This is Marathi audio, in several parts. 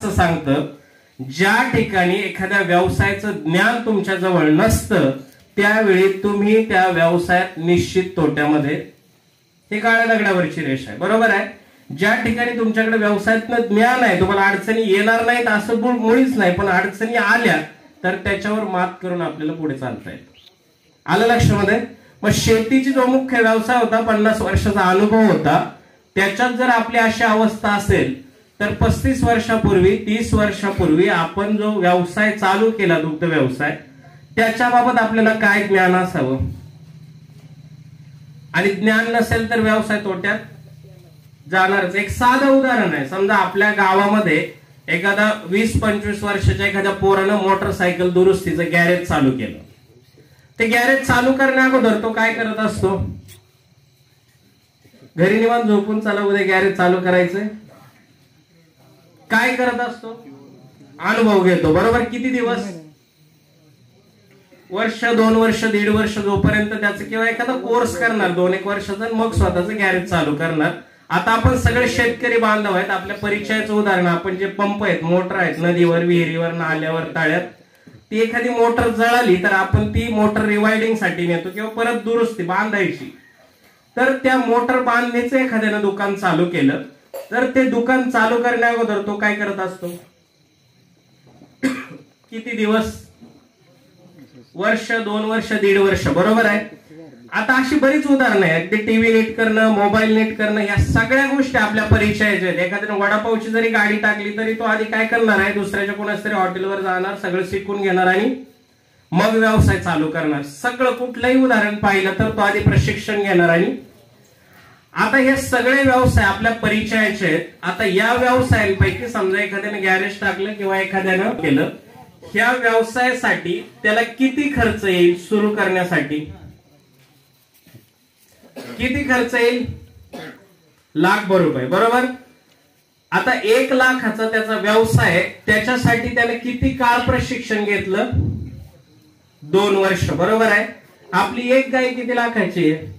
सांगतं ज्या ठिकाणी एखाद्या व्यवसायाचं ज्ञान तुमच्या जवळ नसतं त्यावेळी तुम्ही त्या व्यवसायात निश्चित तोट्यामध्ये, हे काळ्या दगडावरची रेष आहे, बरोबर आहे. ज्या ठिकाणी तुमच्याकडे व्यवसायातलं ज्ञान आहे, तुम्हाला अडचणी येणार नाहीत असं मुळीच नाही, पण अडचणी आल्या तर त्याच्यावर मात करून आपल्याला पुढे चालता येतं. आलं लक्षामध्ये. मग शेतीची जो मुख्य व्यवसाय होता, 50 वर्षाचा अनुभव होता, त्याच्यात जर आपली अशी अवस्था असेल तर 35 वर्षापूर्वी 30 वर्षापूर्वी आपण जो व्यवसाय चालू केला, दुग्ध व्यवसाय, त्याच्याबाबत आपल्याला काय ज्ञान असावं. आणि ज्ञान नसेल तर व्यवसाय तोट्यात जाणारच. एक साधं उदाहरण आहे. समजा आपल्या गावामध्ये एखादा 20-25 वर्षाच्या एखाद्या पोरानं मोटरसायकल दुरुस्तीचं गॅरेज चालू केलं. ते गॅरेज चालू करण्या अगोदर तो काय करत असतो? घरी निवांत झोपून चला उद्या गॅरेज चालू करायचंय, काय करत असतो? अनुभव घेतो, बरोबर. किती दिवस? वर्ष, 2 वर्ष, 1.5 वर्ष, जोपर्यंत त्याचं किंवा एखादा कोर्स करणार 2-1 वर्षाचा, मग स्वतःचं गॅरेज चालू करणार. आता आपण सगळे शेतकरी बांधव आहेत. आपल्या परिचयाचं उदाहरण, आपण जे पंप आहेत, मोटर आहेत, नदीवर, विहिरीवर, नाल्यावर, तळ्यात, ती एखादी मोटर जळाली तर आपण ती मोटर रिवायडिंग साठी नेतो किंवा परत दुरुस्ती बांधायची. तर त्या मोटर बांधणीचं एखाद्यानं दुकान चालू केलं तर ते दुकान चालू करण्या अगोदर तो काय करत असतो? किती दिवस? वर्ष, 2 वर्ष, 1.5 वर्ष, बरोबर आहे. आता अशी बरीच उदाहरणं आहेत. ते टीव्ही नीट करणं, मोबाईल नीट करणं, या सगळ्या गोष्टी आपल्या परिचयाच्या आहेत. एखाद्याने वडापावची जरी गाडी टाकली तरी तो आधी काय करणार आहे? दुसऱ्याच्या कोणाच तरी हॉटेलवर जाणार, सगळं शिकून घेणार आणि मग व्यवसाय चालू करणार. सगळं कुठलंही उदाहरण पाहिलं तर तो आधी प्रशिक्षण घेणार. आणि आता हे सगळे व्यवसाय आपल्या परिचयाचे आहेत. आता या व्यवसायांपैकी समजा एखाद्याने गॅरेज टाकलं किंवा एखाद्यानं केलं, ह्या व्यवसायासाठी त्याला किती खर्च येईल? सुरू करण्यासाठी किती खर्च येईल? ₹1,00,000, बरोबर. आता 1 लाखाचा त्याचा व्यवसाय, त्याच्यासाठी त्याने किती काळ प्रशिक्षण घेतलं? 2 वर्ष, बरोबर आहे. आपली एक गाय किती लाखाची आहे?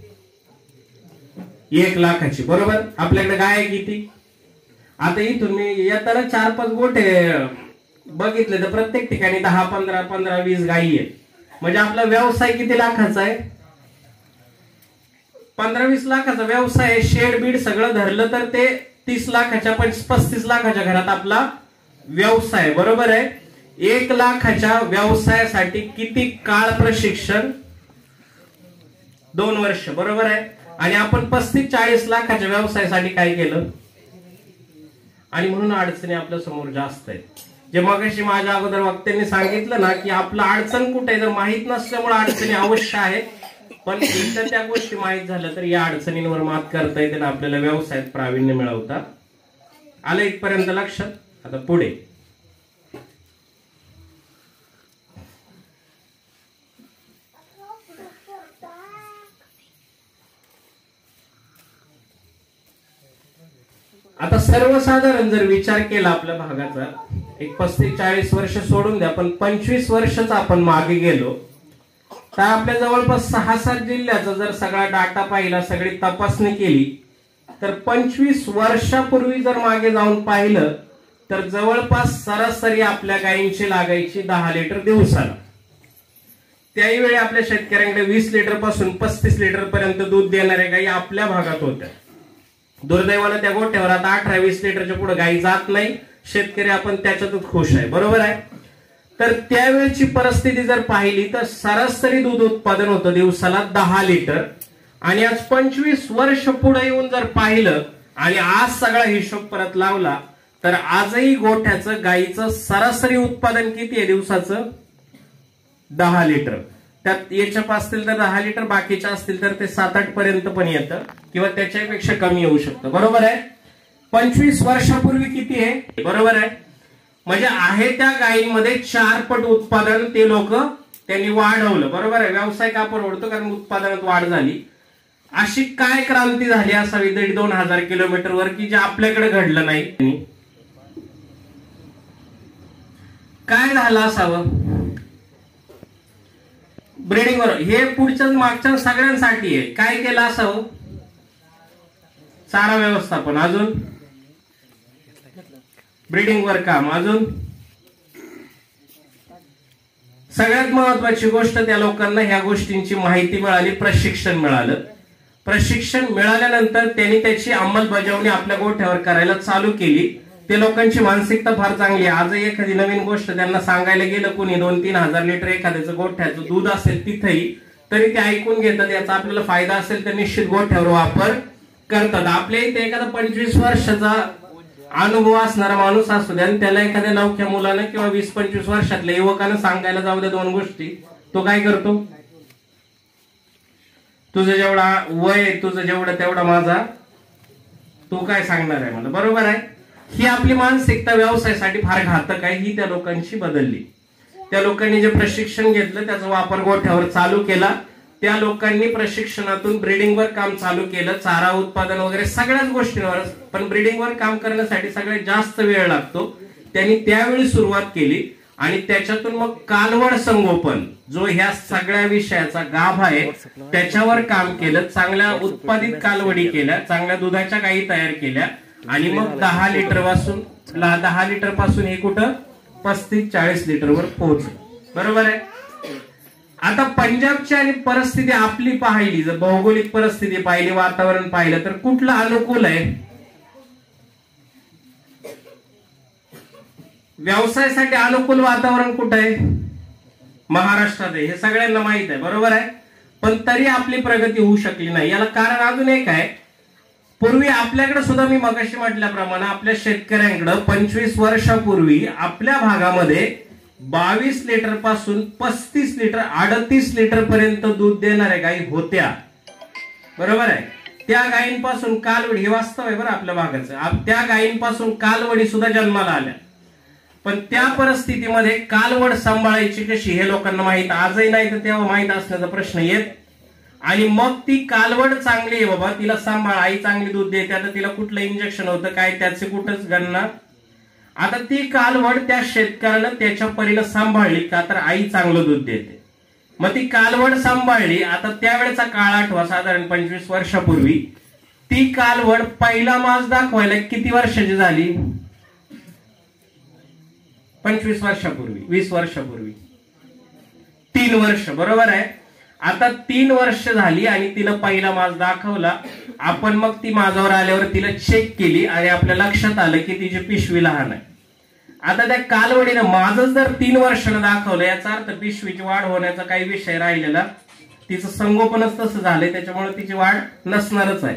1 लाखाची, बरोबर. आपल्याकडे गाय आहे किती? आता इथून मी येताना 4-5 गोठे बघितले तर प्रत्येक ठिकाणी 10, 15, 20 गायी आहेत. म्हणजे आपला व्यवसाय किती लाखाचा आहे? 15-20 लाखाचा व्यवसाय आहे. शेड बीड सगळं धरलं तर ते 30 लाखाच्या 35 लाखाच्या घरात आपला व्यवसाय, बरोबर आहे. 1 लाखाच्या व्यवसायासाठी किती काळ प्रशिक्षण? 2 वर्ष, बरोबर आहे. आणि आपण 35-40 लाखाच्या व्यवसायासाठी काय केलं? आणि म्हणून अडचणी आपल्या समोर जास्त आहेत. जे मगाशी माझ्या अगोदर वक्त्यांनी सांगितलं ना की आपलं अडचण कुठे जर माहित नसल्यामुळे अडचणी अवश्य आहेत, पण एकदा त्या गोष्टी माहित झाल्या तर या अडचणींवर मात करता येते आणि आपल्याला व्यवसायात प्रावीण्य मिळवता आलं. इथपर्यंत लक्षात. आता पुढे आता सर्वसाधारण जर विचार केला आपल्या भागाचा, एक 35-40 वर्ष सोडून द्या, पण 25 वर्षच आपण मागे गेलो तर आपल्या जवळपास 6-7 जिल्ह्याचा जर सगळा डाटा पाहिला, सगळी तपासणी केली तर 25 वर्षापूर्वी जर मागे जाऊन पाहिलं तर जवळपास सरासरी आपल्या गायींची लागायची 10 लिटर दिवसाला. त्याही आपल्या शेतकऱ्यांकडे 20 लिटर पासून 35 लिटर पर्यंत दूध देणाऱ्या गायी आपल्या भागात होत्या. दुर्दैवानं त्या गोठ्यावर आता 18-20 लिटरच्या पुढे गायी जात नाही. शेतकरी आपण त्याच्यातच खुश आहे, बरोबर आहे. तर त्यावेळची परिस्थिती जर पाहिली तर सरासरी दूध उत्पादन होतं दिवसाला 10 लिटर. आणि आज 25 वर्ष पुढे येऊन जर पाहिलं आणि आज सगळा हिशोब परत लावला तर आजही गोठ्याचं गायीचं सरासरी उत्पादन किती आहे दिवसाचं? 10 लिटर. त्यात एचएफ असतील तर 10 लिटर, बाकीच्या असतील तर ते 7-8 पर्यंत पण येतं किंवा त्याच्यापेक्षा कमी येऊ शकतं, बरोबर आहे. 25 वर्षापूर्वी किती आहे? बरोबर आहे. म्हणजे आहे त्या गायींमध्ये 4 पट उत्पादन ते लोक त्यांनी वाढवलं, बरोबर आहे. व्यवसाय का परवडतो? कारण उत्पादनात वाढ झाली. अशी काय क्रांती झाली असावी 1,500-2,000 किलोमीटरवर की जे आपल्याकडे घडलं नाही? काय झालं असावं? ब्रीडिंग बरोबर हे पुढच्या मागच्या सगळ्यांसाठी आहे. काय केलं असावं? चारा व्यवस्थापन, अजून ब्रीडिंग वर काम, अजून सगळ्यात महत्वाची गोष्ट त्या लोकांना ह्या गोष्टींची माहिती मिळाली, प्रशिक्षण मिळालं. प्रशिक्षण मिळाल्यानंतर त्यांनी त्याची अंमलबजावणी आपल्या गोठ्यावर करायला चालू केली. ते लोकांची मानसिकता फार चांगली आहे. आजही एखादी नवीन गोष्ट त्यांना सांगायला गेलं कुणी 2-3 हजार लिटर एखाद्याचं गोठ्याचं दूध असेल तिथेही, तरी ते ऐकून घेतात. याचा आपल्याला फायदा असेल तर निश्चित गोठ्यावर वापर करतात. आपल्या इथे एखादा 25 वर्षाचा अनुभव असणारा माणूस असतो आणि त्याला एखाद्या नवख्या मुलानं किंवा 20-25 वर्षातल्या युवकानं सांगायला जाऊ द्या 2 गोष्टी, तो काय करतो? तुझं जेवढा वय, तुझं जेवढं तेवढा माझा, तू काय सांगणार आहे मला, बरोबर आहे? ही आपली मानसिकता व्यवसायासाठी फार घातक आहे. ही त्या लोकांची बदलली. त्या लोकांनी जे प्रशिक्षण घेतलं त्याचा वापर गोठ्यावर चालू केला. त्या लोकांनी प्रशिक्षणातून ब्रीडिंगवर काम चालू केलं, चारा उत्पादन वगैरे सगळ्याच गोष्टींवर. पण ब्रीडिंगवर काम करण्यासाठी सगळ्यात जास्त वेळ लागतो. त्यांनी त्यावेळी सुरुवात केली आणि त्याच्यातून मग कालवड संगोपन, जो ह्या सगळ्या विषयाचा गाभा आहे, त्याच्यावर काम केलं. चांगल्या उत्पादित कालवडी केल्या, चांगल्या दुधाच्या गायी तयार केल्या आणि मग 10 लिटर पासून हे कुठं 35-40 लिटरवर पोहोचलं, बरोबर आहे? आता पंजाबची आणि परिस्थिती आपली पाहिली, जर भौगोलिक परिस्थिती पाहिली, वातावरण पाहिलं, तर कुठलं अनुकूल आहे व्यवसायासाठी? अनुकूल वातावरण कुठं आहे? महाराष्ट्रात आहे, हे सगळ्यांना माहित आहे, बरोबर आहे? पण तरी आपली प्रगती होऊ शकली नाही. याला कारण अजून एक आहे. पूर्वी आपल्याकडे सुद्धा मी मगाशी म्हटल्याप्रमाणे आपल्या शेतकऱ्यांकडे 25 वर्षापूर्वी आपल्या भागामध्ये 22 लिटर पासून 35 लिटर 38 लिटर पर्यंत दूध देणाऱ्या गायी होत्या, बरोबर आहे? त्या गायींपासून कालवडी, हे वास्तव आहे बरं आपल्या भागाचं, त्या गायींपासून कालवडी सुद्धा जन्माला आल्या. पण त्या परिस्थितीमध्ये कालवड सांभाळायची कशी हे लोकांना माहित आजही नाही, तर तेव्हा माहित असण्याचा प्रश्न येत. आणि मग ती कालवड चांगली आहे बाबा, तिला सांभाळ, आई चांगली दूध देते, आता तिला कुठलं इंजेक्शन होतं काय त्याचे कुठंच गणना. आता ती कालवड त्या शेतकऱ्यानं त्याच्या परीनं सांभाळली का, तर आई चांगलं दूध देते. मग ती कालवड सांभाळली. आता त्यावेळेचा काळ आठवा, साधारण 25 वर्षापूर्वी. ती कालवड पहिला मास दाखवायला किती वर्षाची झाली? 25 वर्षापूर्वी, 20 वर्षापूर्वी 3 वर्ष, बरोबर आहे? आता 3 वर्ष झाली आणि तिला पहिला मास दाखवला आपण. मग ती माझ्यावर आल्यावर तिला चेक केली आणि आपल्या लक्षात आलं की तिची पिशवी लहान आहे. आता त्या कालवडीनं माझं जर 3 वर्षानं दाखवलं, याचा अर्थ पिशवीची वाढ होण्याचा काही विषय राहिलेला, तिचं संगोपनच तसं झालंय, त्याच्यामुळे तिची वाढ नसणारच आहे.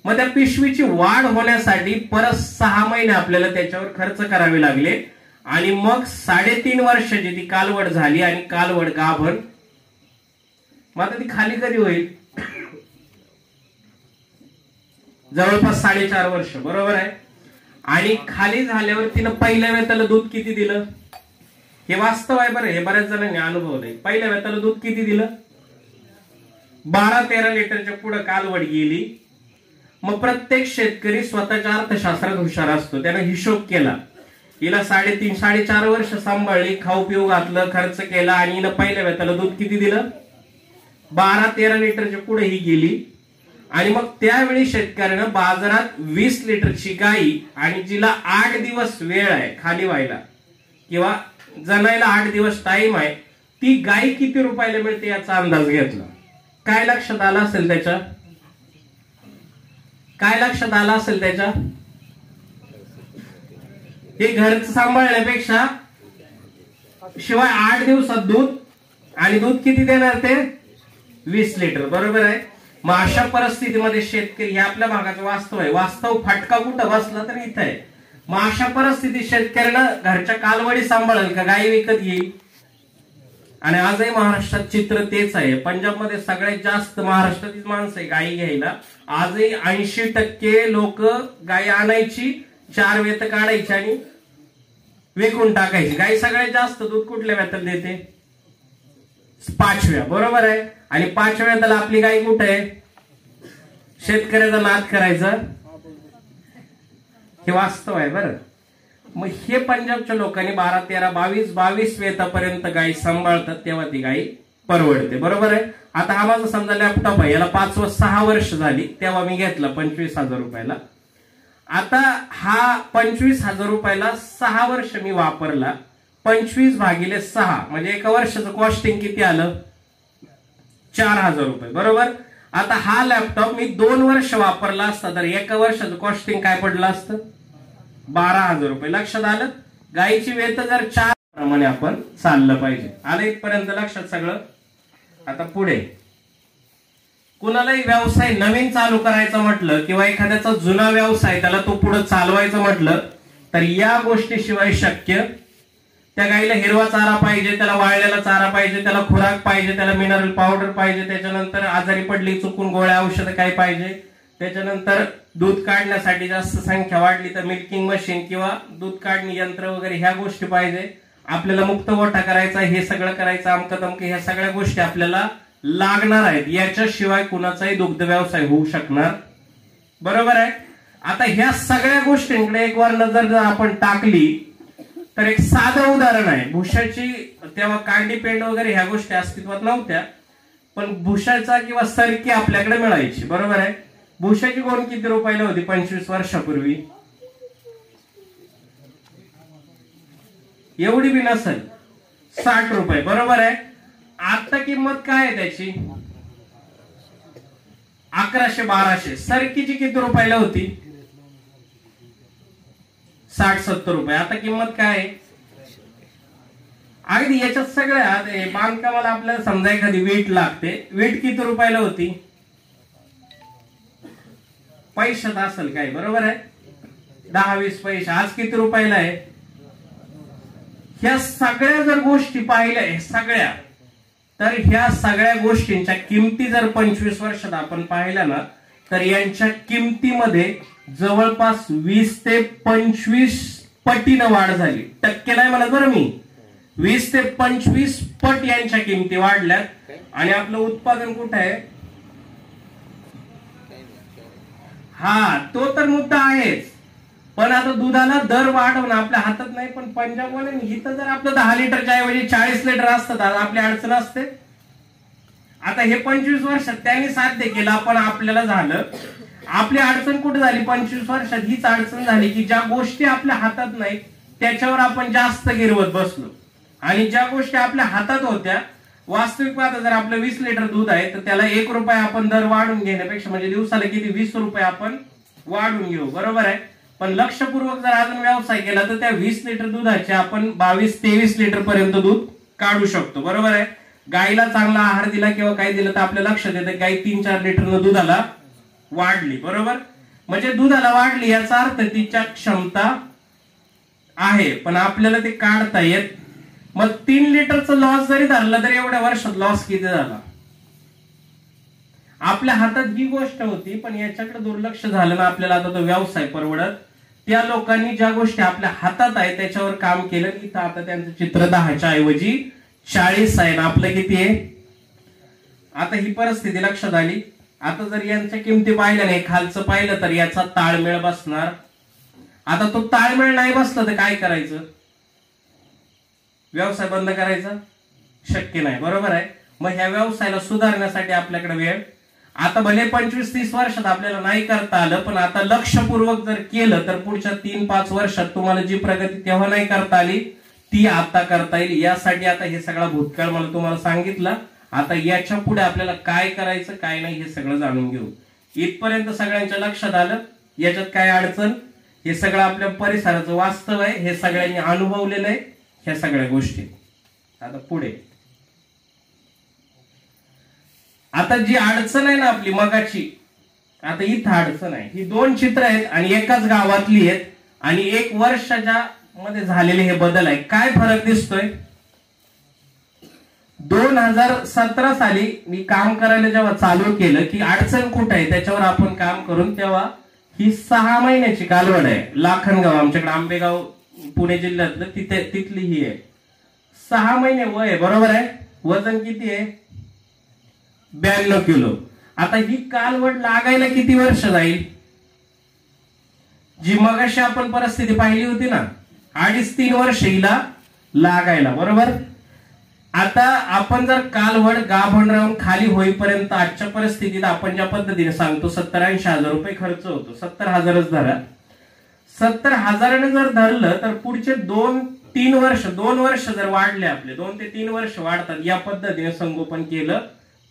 मग त्या पिशवीची वाढ होण्यासाठी परत 6 महिने आपल्याला त्याच्यावर खर्च करावे लागले आणि मग 3.5 वर्षाची ती कालवड झाली आणि कालवड गाभण. मग आता ती खाली कधी होईल? जवळपास 4.5 वर्ष, बरोबर आहे? आणि खाली झाल्यावर तिनं पहिल्या वेताला दूध किती दिलं? हे वास्तव आहे बरं, हे बऱ्याच जणांनी अनुभवलंय. पहिल्या वेताला दूध किती दिलं? 12-13 लिटरच्या पुढे कालवड गेली. मग प्रत्येक शेतकरी स्वतःच्या अर्थशास्त्रात हुशार असतो. त्यानं हिशोब केला, हिला 3.5-4.5 वर्ष सांभाळली, खाऊ पिऊ घातलं, खर्च केला आणि हिनं पहिल्या वेताला दूध किती दिलं? 12-13 लिटरच्या पुढे ही गेली. आणि मग त्यावेळी शेतकऱ्यानं बाजारात 20 लिटरची गाई आणि जिला 8 दिवस वेळ आहे खाली व्हायला किंवा जनायला 8 दिवस टाइम आहे, ती गाय किती रुपयाला मिळते याचा अंदाज घेतला. काय लक्षात आला असेल त्याच्या? काय लक्षात आला असेल त्याच्या? हे घरचं सांभाळण्यापेक्षा शिवाय 8 दिवसात दूध, आणि दूध किती देणार ते? 20 लिटर, बरोबर आहे? मग अशा परिस्थितीमध्ये शेतकरी, हे आपल्या भागाचं वास्तव आहे. वास्तव फटका कुठं बसला तर इथं आहे. मग अशा परिस्थितीत शेतकऱ्याला घरच्या कालवडी सांभाळेल का गाई विकत घेईल? आणि आजही महाराष्ट्रात चित्र तेच आहे. पंजाबमध्ये सगळ्यात जास्त महाराष्ट्रातील माणसं आहे गाई घ्यायला. आजही 80% लोक गाई आणायची, 4 वेत काढायची आणि विकून टाकायची. गाई सगळ्यात जास्त दूध कुठल्या वेताला देते? 5व्या, बरोबर आहे? आणि 5व्या वेताला आपली गाय कुठे आहे? शेतकऱ्याचा नाद करायचा, हे वास्तव आहे बरं. मग हे पंजाबच्या लोकांनी 12-13, 22 वेतापर्यंत गाय सांभाळतात, तेव्हा ती गाय परवडते, बरोबर आहे. आता हा माझा समजा लॅपटॉप आहे, याला 6 वर्ष झाली, तेव्हा मी घेतला 25,000 रुपयाला. आता हा 25,000 रुपयाला 6 वर्ष मी वापरला, 25/6 म्हणजे एका वर्षाचं कॉस्टिंग किती आलं? 4,000 रुपये, बरोबर. आता हा लॅपटॉप मी 2 वर्ष वापरला असता तर एका वर्षाचं कॉस्टिंग काय पडलं असतं? 12,000 रुपये. लक्षात आलं? गायीची वेत जर 4 प्रमाणे आपण चाललं पाहिजे. आलं इथपर्यंत लक्षात सगळं? आता पुढे कुणालाही व्यवसाय नवीन चालू करायचं म्हटलं किंवा एखाद्याचा जुना व्यवसाय त्याला तो पुढे चालवायचं म्हटलं तर या गोष्टीशिवाय शक्य. त्या गाईला हिरवा चारा पाहिजे, त्याला वाळलेला चारा पाहिजे, त्याला खुराक पाहिजे, त्याला मिनरल पावडर पाहिजे, त्याच्यानंतर आजारी पडली चुकून गोळ्या औषधं काय पाहिजे, त्याच्यानंतर दूध काढण्यासाठी जास्त संख्या वाढली तर मिल्किंग मशीन किंवा दूध काढणी यंत्र वगैरे ह्या गोष्टी पाहिजे. आपल्याला मुक्त गोठा करायचा, हे सगळं करायचं, अमक तमक, ह्या सगळ्या गोष्टी आपल्याला लागणार आहेत. याच्याशिवाय कुणाचाही दुग्ध व्यवसाय होऊ शकणार, बरोबर आहे. आता ह्या सगळ्या गोष्टींकडे एक वर नजर जर आपण टाकली तर एक साधं उदाहरण आहे. भुशाची तेव्हा कांडी पेंड वगैरे ह्या गोष्टी अस्तित्वात नव्हत्या, पण भुशाचा किंवा सरकी आपल्याकडे मिळायची, बरोबर आहे. भुशाची गोण किती रुपयाला होती 25 वर्षापूर्वी? एवढी बी नसेल, 60 रुपये, बरोबर आहे. आता किंमत काय आहे त्याची? 1100-1200. सरकीची किती रुपयाला होती? 60-70 रुपये. आता किंमत काय आहे? अगदी याच्यात सगळ्या बांधकामाला आपल्याला समजा एखादी वीट लागते, वीट किती रुपयाला होती? पैशात असेल काय, बरोबर आहे, 10-20 पैसे. आज किती रुपयाला आहे? ह्या सगळ्या जर गोष्टी पाहिल्या सगळ्या, तर ह्या सगळ्या गोष्टींच्या किमती जर 25 वर्षात आपण पाहिल्या ना तर यांच्या किमतीमध्ये जवळपास 20 ते 25 पटीनं वाढ झाली. टक्के नाही म्हणत बरं मी, 20 ते 25 पट यांच्या किमती वाढल्यात. आणि आपलं उत्पादन कुठं आहे? हा, तो तर मुद्दा आहेच, पण आता दुधाला दर वाढवणं आपल्या हातात नाही. पण पंजाबवाल्यांनी इथं जर आपलं 10 लिटरच्या ऐवजी 40 लिटर असतं तर आपली अडचण असते. आता हे 25 वर्षात त्यांनी साध्य केलं, पण आपल्याला झालं. आपली अडचण कुठे झाली 25 वर्षात? हीच अडचण झाली की ज्या गोष्टी आपल्या हातात नाही त्याच्यावर आपण जास्त गिरवत बसलो, आणि ज्या गोष्टी आपल्या हातात होत्या, वास्तविक पाहता जर आपलं 20 लिटर दूध आहे तर त्याला 1 रुपये आपण दर वाढून घेण्यापेक्षा म्हणजे दिवसाला किती 20 रुपये आपण वाढून घेऊ, बरोबर आहे. पण लक्षपूर्वक जर अजून व्यवसाय केला तर त्या 20 लिटर दुधाचे आपण 22-23 लिटर पर्यंत दूध काढू शकतो, बरोबर आहे. गायीला चांगला आहार दिला किंवा काही दिलं तर आपल्या लक्षात येतं गाय 3-4 लिटरनं दुधाला वाढली, बरोबर. म्हणजे दुधाला वाढली याचा अर्थ तिच्या क्षमता आहे, पण आपल्याला ते काढता येत. मग 3 लिटरचं लॉस जरी धरलं तरी एवढ्या वर्षात लॉस किती झाला? आपल्या हातात ही गोष्ट होती, पण याच्याकडे दुर्लक्ष झालं ना आपल्याला आता तो व्यवसाय परवडत. त्या लोकांनी ज्या गोष्टी आपल्या हातात आहे त्याच्यावर काम केलं. इथं आता त्यांचं चित्र 10च्या ऐवजी 40 आहे ना आपलं किती आहे? आता ही परिस्थिती लक्षात आली. आता जर यांच्या किमती पाहिल्या नाही, खालचं पाहिलं तर याचा ताळमेळ बसणार. आता तो ताळमेळ नाही बसला तर काय करायचं? व्यवसाय बंद करायचा? शक्य नाही, बरोबर आहे. मग ह्या व्यवसायाला सुधारण्यासाठी आपल्याकडे वेळ. आता भले 25-30 वर्षात आपल्याला नाही करता आलं, पण आता लक्षपूर्वक जर केलं तर पुढच्या 3-5 वर्षात तुम्हाला जी प्रगती तेव्हा नाही करता आली ती आता करता येईल. यासाठी आता हे सगळा भूतकाळ मला तुम्हाला सांगितलं. आता याच्या पुढे आपल्याला काय करायचं काय नाही हे सगळं जाणून घेऊ. इथपर्यंत सगळ्यांच्या लक्षात आलं? याच्यात काय अडचण? हे सगळं आपल्या परिसराचं वास्तव आहे, हे सगळ्यांनी अनुभवलेलं आहे ह्या सगळ्या गोष्टी. आता पुढे आता जी अडचण आहे ना आपली मगाची, आता इथं अडचण आहे. ही 2 चित्र आहेत आणि एकाच गावातली आहेत आणि 1 वर्षाच्या मध्ये झालेले हे बदल आहे. काय फरक दिसतोय? 2017 साली मी काम करायला जेव्हा चालू केलं की अडचण कुठे आहे त्याच्यावर आपण काम करून, तेव्हा ही 6 महिन्याची कालवड आहे. लाखनगाव आमच्याकडे आंबेगाव पुणे जिल्ह्यातलं तिथली ही आहे. 6 महिने वय आहे, बरोबर आहे. वजन किती आहे? 92 किलो. आता ही कालवड लागायला किती वर्ष जाईल? जी मगाशी आपण परिस्थिती पाहिली होती ना, 2.5-3 वर्ष हिला लागायला, बरोबर. आता आपण जर कालवड गाभण राहून खाली होईपर्यंत आजच्या परिस्थितीत आपण ज्या पद्धतीने सांगतो 70-80 हजार रुपये खर्च होतो, 70,000च धरा. 70,000ने जर धरलं तर पुढचे 2 वर्ष जर वाढले, आपले 2 ते 3 वर्ष वाढतात या पद्धतीने संगोपन केलं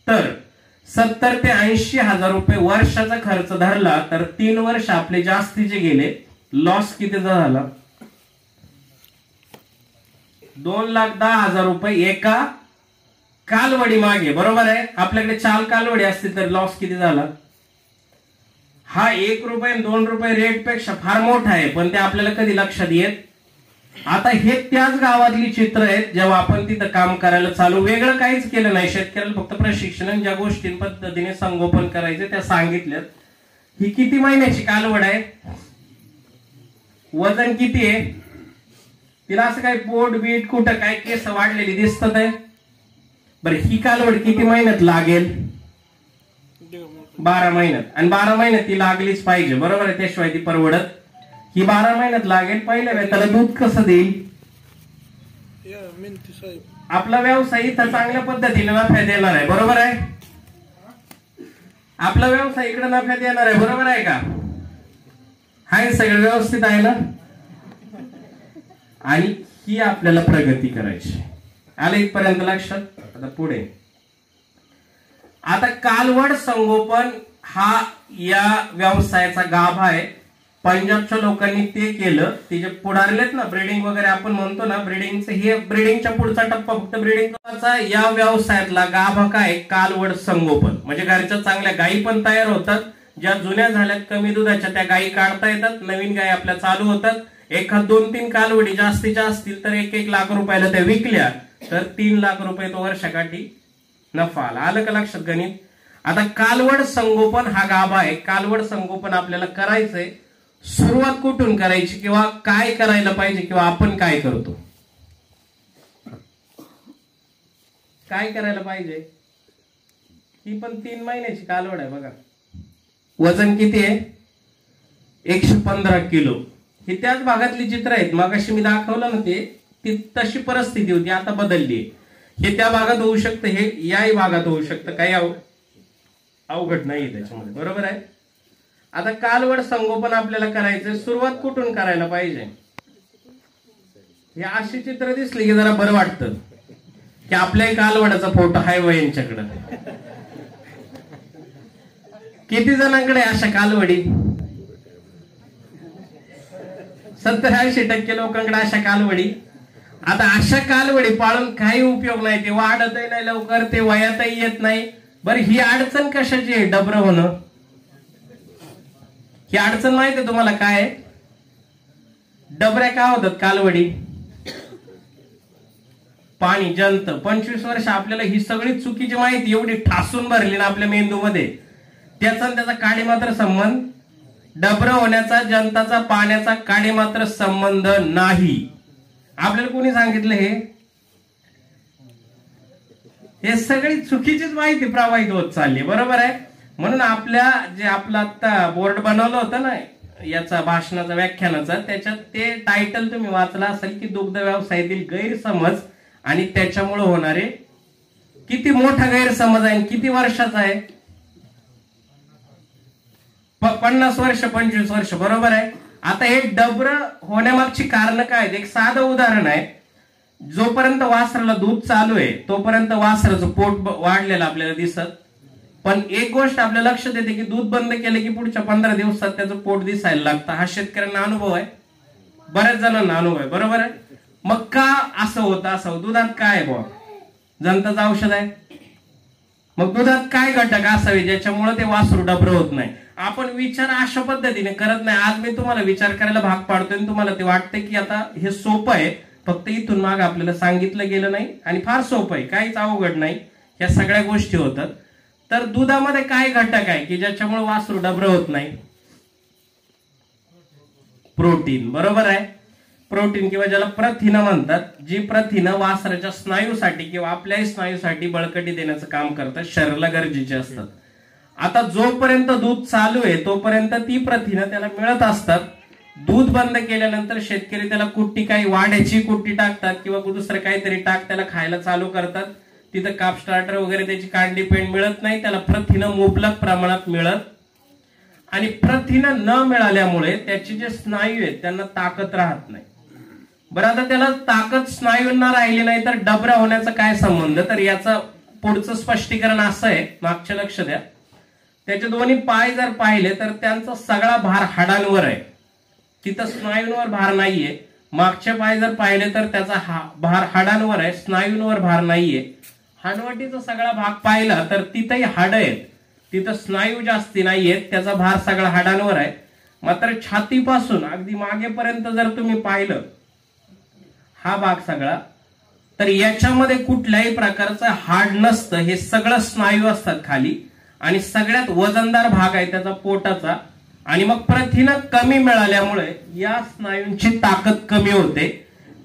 तर 70 ते 80 हजार रुपये वर्षाचा खर्च धरला तर 3 वर्ष आपले जास्तीचे गेले. लॉस कितीचा झाला? 2,10,000 रुपये एका कालवडी मागे. बरोबर आहे. आपल्याकडे 4 कालवडी असतील तर लॉस किती झाला? हा 1 रुपये 2 रुपये रेट पेक्षा फार मोठा आहे, पण ते आपल्याला कधी लक्षात येत. आता हे त्याच गावातली चित्र आहेत जेव्हा आपण तिथं काम करायला चालू, वेगळं काहीच केलं नाही. शेतकऱ्याला फक्त प्रशिक्षण, ज्या गोष्टी पद्धतीने संगोपन करायचे त्या सांगितल्यात. ही किती महिन्याची कालवड आहे? वजन किती आहे? तिला असं काही पोट बीट कुठं काय केस वाढलेली दिसतात आहे? बरं, ही कालवड किती महिन्यात लागेल? 12 महिन्यात. आणि 12 महिन्यात ती लागलीच पाहिजे. बरोबर आहे, त्याशिवाय ती परवडत. ही 12 महिन्यात लागेल. पहिल्या वेळेला दूध कसं देईल? आपला व्यवसाय इथं चांगल्या पद्धतीने नफ्यात येणार आहे. बरोबर आहे. आपला व्यवसाय इकडे नफ्यात येणार आहे. बरोबर आहे का? हाय, सगळं व्यवस्थित आहे ना? आणि ही आपल्याला प्रगती करायची. आलं इथपर्यंत लक्षात? आता पुढे, आता कालवड संगोपन हा या व्यवसायाचा गाभा आहे. पंजाबच्या लोकांनी ते केलं. ते जे पुढारलेत ना, ब्रीडिंग वगैरे आपण म्हणतो ना, ब्रीडिंगचं, हे ब्रीडिंगच्या पुढचा टप्पा फक्त ब्रीडिंगचा. या व्यवसायातला गाभा काय? कालवड संगोपन. म्हणजे घरच्या चांगल्या गायी पण तयार होतात. ज्या जुन्या झाल्यात कमी दुधाच्या त्या गायी काढता येतात, नवीन गायी आपल्या चालू होतात. एखाद 2-3 कालवडी जास्तीच्या असतील तर 1-1 लाख रुपयाला त्या विकल्या तर 3 लाख रुपये तो वर्षाकाठी नफा आला. आलं का लक्षात गणित? आता कालवड संगोपन हा गाभा आहे. कालवड संगोपन आपल्याला करायचंय. सुरुवात कुठून करायची किंवा काय करायला पाहिजे किंवा आपण काय करतो, काय करायला पाहिजे? ही पण 3 महिन्याची कालवड आहे बघा. वजन किती आहे? 115 किलो. ही त्याच भागातली चित्र आहेत. मगाशी मी दाखवलं ना, ती तशी परिस्थिती होती, आता बदलली. हे त्या भागात होऊ शकतं, हे याही भागात होऊ शकतं. काही अवघड नाही त्याच्यामध्ये. बरोबर आहे. आता कालवड संगोपन आपल्याला करायचं. सुरुवात कुठून करायला पाहिजे? हे अशी चित्र दिसली की जरा बरं वाटतं की आपल्याही कालवडाचा फोटो आहे व यांच्याकडं. किती जणांकडे अशा कालवडी? 70-80% लोकांकडे अशा कालवडी. आता अशा कालवडी पाळून काही उपयोग नाही. ते वाढतही नाही लवकर, ते वयातही येत नाही. बरं, ही अडचण कशाची आहे? डबरं होणं. ही अडचण माहिती आहे तुम्हाला काय? डबऱ्या का होतात कालवडी? पाणी, जंत. 25 वर्ष आपल्याला ही सगळी चुकीची माहिती एवढी ठासून भरली ना आपल्या मेंदूमध्ये. त्याचा काडी मात्र संबंध, डबरं होण्याचा, जंताचा, पाण्याचा काडी मात्र संबंध नाही. आपल्याला कोणी सांगितलं हे सगळी चुकीचीच माहिती प्रवाहित होत चालली. बरोबर आहे. म्हणून आपल्या जे आपलं आता बोर्ड बनवलं होतं ना याचा, भाषणाचा, व्याख्यानाचा, त्याच्यात ते टायटल तुम्ही वाचला असेल की दुग्ध व्यवसायातील गैरसमज आणि त्याच्यामुळे होणारे. किती मोठा गैरसमज आहे, किती वर्षाचा आहे? 50 वर्ष, 25 वर्ष. बरोबर आहे. आता हे डबरं होण्यामागची कारण काय? एक साधं उदाहरण आहे. जोपर्यंत वासराला दूध चालू आहे तोपर्यंत वासराचं पोट वाढलेलं आपल्याला दिसत. पण एक गोष्ट आपल्या लक्षात येते की दूध बंद केलं की पुढच्या 15 दिवसात त्याचं पोट दिसायला लागतं. हा शेतकऱ्यांना अनुभव आहे, बऱ्याच जणांना अनुभव आहे. बरोबर आहे. मग का असं होतं? असं दुधात काय बुवा? जंताचं औषध आहे. मग दुधात काय घटक असावे ज्याच्यामुळे ते वासरू डबरं होत नाही? आपण विचार अशा पद्धतीने करत नाही. आज मी तुम्हाला विचार करायला भाग पाडतोय. तुम्हाला ते वाटतं की आता हे सोपं आहे, फक्त इथून माग आपल्याला सांगितलं गेलं नाही आणि फार सोपं आहे, काहीच अवघड नाही. या सगळ्या गोष्टी होतात. तर दुधामध्ये काय घटक आहे की ज्याच्यामुळे वासरू डबरं होत नाही? प्रोटीन. बरोबर आहे. प्रोटीन किंवा ज्याला प्रथिनं म्हणतात, जी प्रथिनं वासराच्या स्नायूसाठी किंवा आपल्याही स्नायूसाठी बळकटी देण्याचं काम करतात, शरीराला गरजेचे असतात. आता जोपर्यंत दूध चालू आहे तोपर्यंत ती प्रथिनं त्याला मिळत असतात. दूध बंद केल्यानंतर शेतकरी त्याला कुट्टी, काही वाढ्याची कुट्टी टाकतात किंवा दुसरं काहीतरी त्याला खायला चालू करतात. तिथं काप स्टार्टर वगैरे त्याची कांडी पेंड मिळत नाही, त्याला प्रथिनं मुबलक प्रमाणात मिळत, आणि प्रथिनं न मिळाल्यामुळे त्याचे जे स्नायू आहेत त्यांना ताकद राहत नाही. बरं, आता त्याला ताकद स्नायूंना राहिली नाही तर डबरा होण्याचा काय संबंध? तर याचं पुढचं स्पष्टीकरण असं आहे, मागचे लक्ष द्या. त्याचे दोन्ही पाय जर पाहिले तर त्यांचा सगळा भार हाडांवर आहे, तिथं स्नायूंवर भार नाहीये. मागचे पाय जर पाहिले तर त्याचा भार हाडांवर आहे, स्नायूंवर भार नाहीये. हनवटीचा सगळा भाग पाहिला तर तिथंही हाड आहेत, तिथं स्नायू जास्ती नाहीयेत, त्याचा भार सगळा हाडांवर आहे. मात्र छातीपासून अगदी मागेपर्यंत जर तुम्ही पाहिलं हा भाग सगळा, तर याच्यामध्ये कुठल्याही प्रकारचं हाड नसतं, हे सगळं स्नायू असतात खाली, आणि सगळ्यात वजनदार भाग आहे त्याचा पोटाचा. आणि मग प्रथिनं कमी मिळाल्यामुळे या स्नायूंची ताकद कमी होते,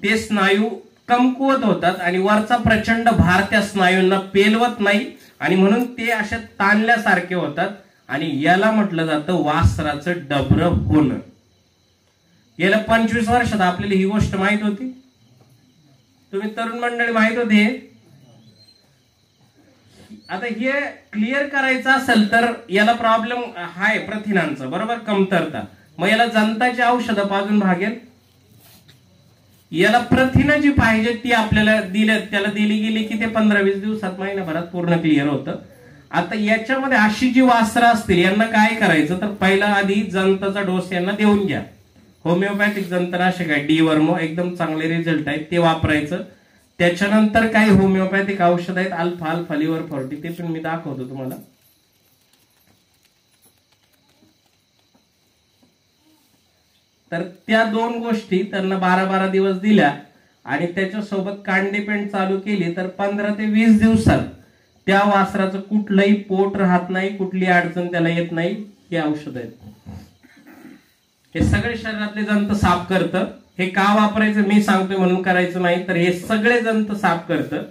ते स्नायू कमकुवत होतात आणि वरचा प्रचंड भार त्या स्नायूंना पेलवत नाही, आणि म्हणून ते अशा ताणल्यासारखे होतात, आणि याला म्हटलं जातं वासराचं डबरं होणं. गेल्या 25 वर्षात आपल्याला ही गोष्ट माहित होती? तुम्ही तरुण मंडळी माहित होते? आता हे क्लिअर करायचं असेल तर याला प्रॉब्लेम हाय प्रथिनांचा, बरोबर, कमतरता. मग याला जंताची औषधं पाजून भागेल? याला प्रथिनं जी पाहिजे ती आपल्याला त्याला दिली गेली की ते 15-20 दिवसात, महिनाभरात पूर्ण क्लिअर होतं. आता याच्यामध्ये अशी जी वासरं असतील यांना काय करायचं, तर पहिला आधी जंतचा डोस यांना देऊन घ्या. होमिओपॅथिक जंतनाशक आहे, डीवर्मो, एकदम चांगले रिझल्ट आहेत, ते वापरायचं. त्याच्यानंतर काही होमिओपॅथिक औषध आहेत, अल्फा लिव्हर 40, ते पण मी दाखवतो तुम्हाला. तर त्या 2 गोष्टी त्यांना 12-12 दिवस दिल्या आणि त्याच्यासोबत कांडी पेंड चालू केली तर 15 ते 20 दिवसात त्या वासराचं कुठलंही पोट राहत नाही, कुठली अडचण त्याला येत नाही. हे औषध आहेत, हे सगळे शरीरातले जंत साफ करतं. हे का वापरायचं मी सांगतोय म्हणून करायचं नाही, तर हे सगळे जंत साफ करतं.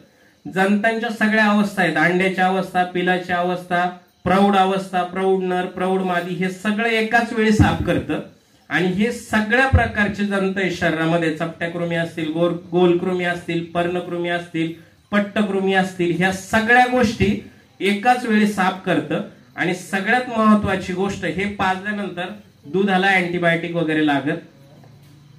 जंतांच्या सगळ्या अवस्था आहेत, अंड्याची अवस्था, पिलाची अवस्था, प्रौढ अवस्था, प्रौढ नर, प्रौढ मादी, हे सगळं एकाच वेळी साफ करतं. आणि हे सगळ्या प्रकारचे जंत शरीरामध्ये, चपट्याकृमी असतील, गोलकृमी असतील, पर्णकृमी असतील, पट्टकृमी असतील, ह्या सगळ्या गोष्टी एकाच वेळी साफ करतं. आणि सगळ्यात महत्वाची गोष्ट, हे पाजल्यानंतर दुधाला अँटीबायोटिक वगैरे लागत,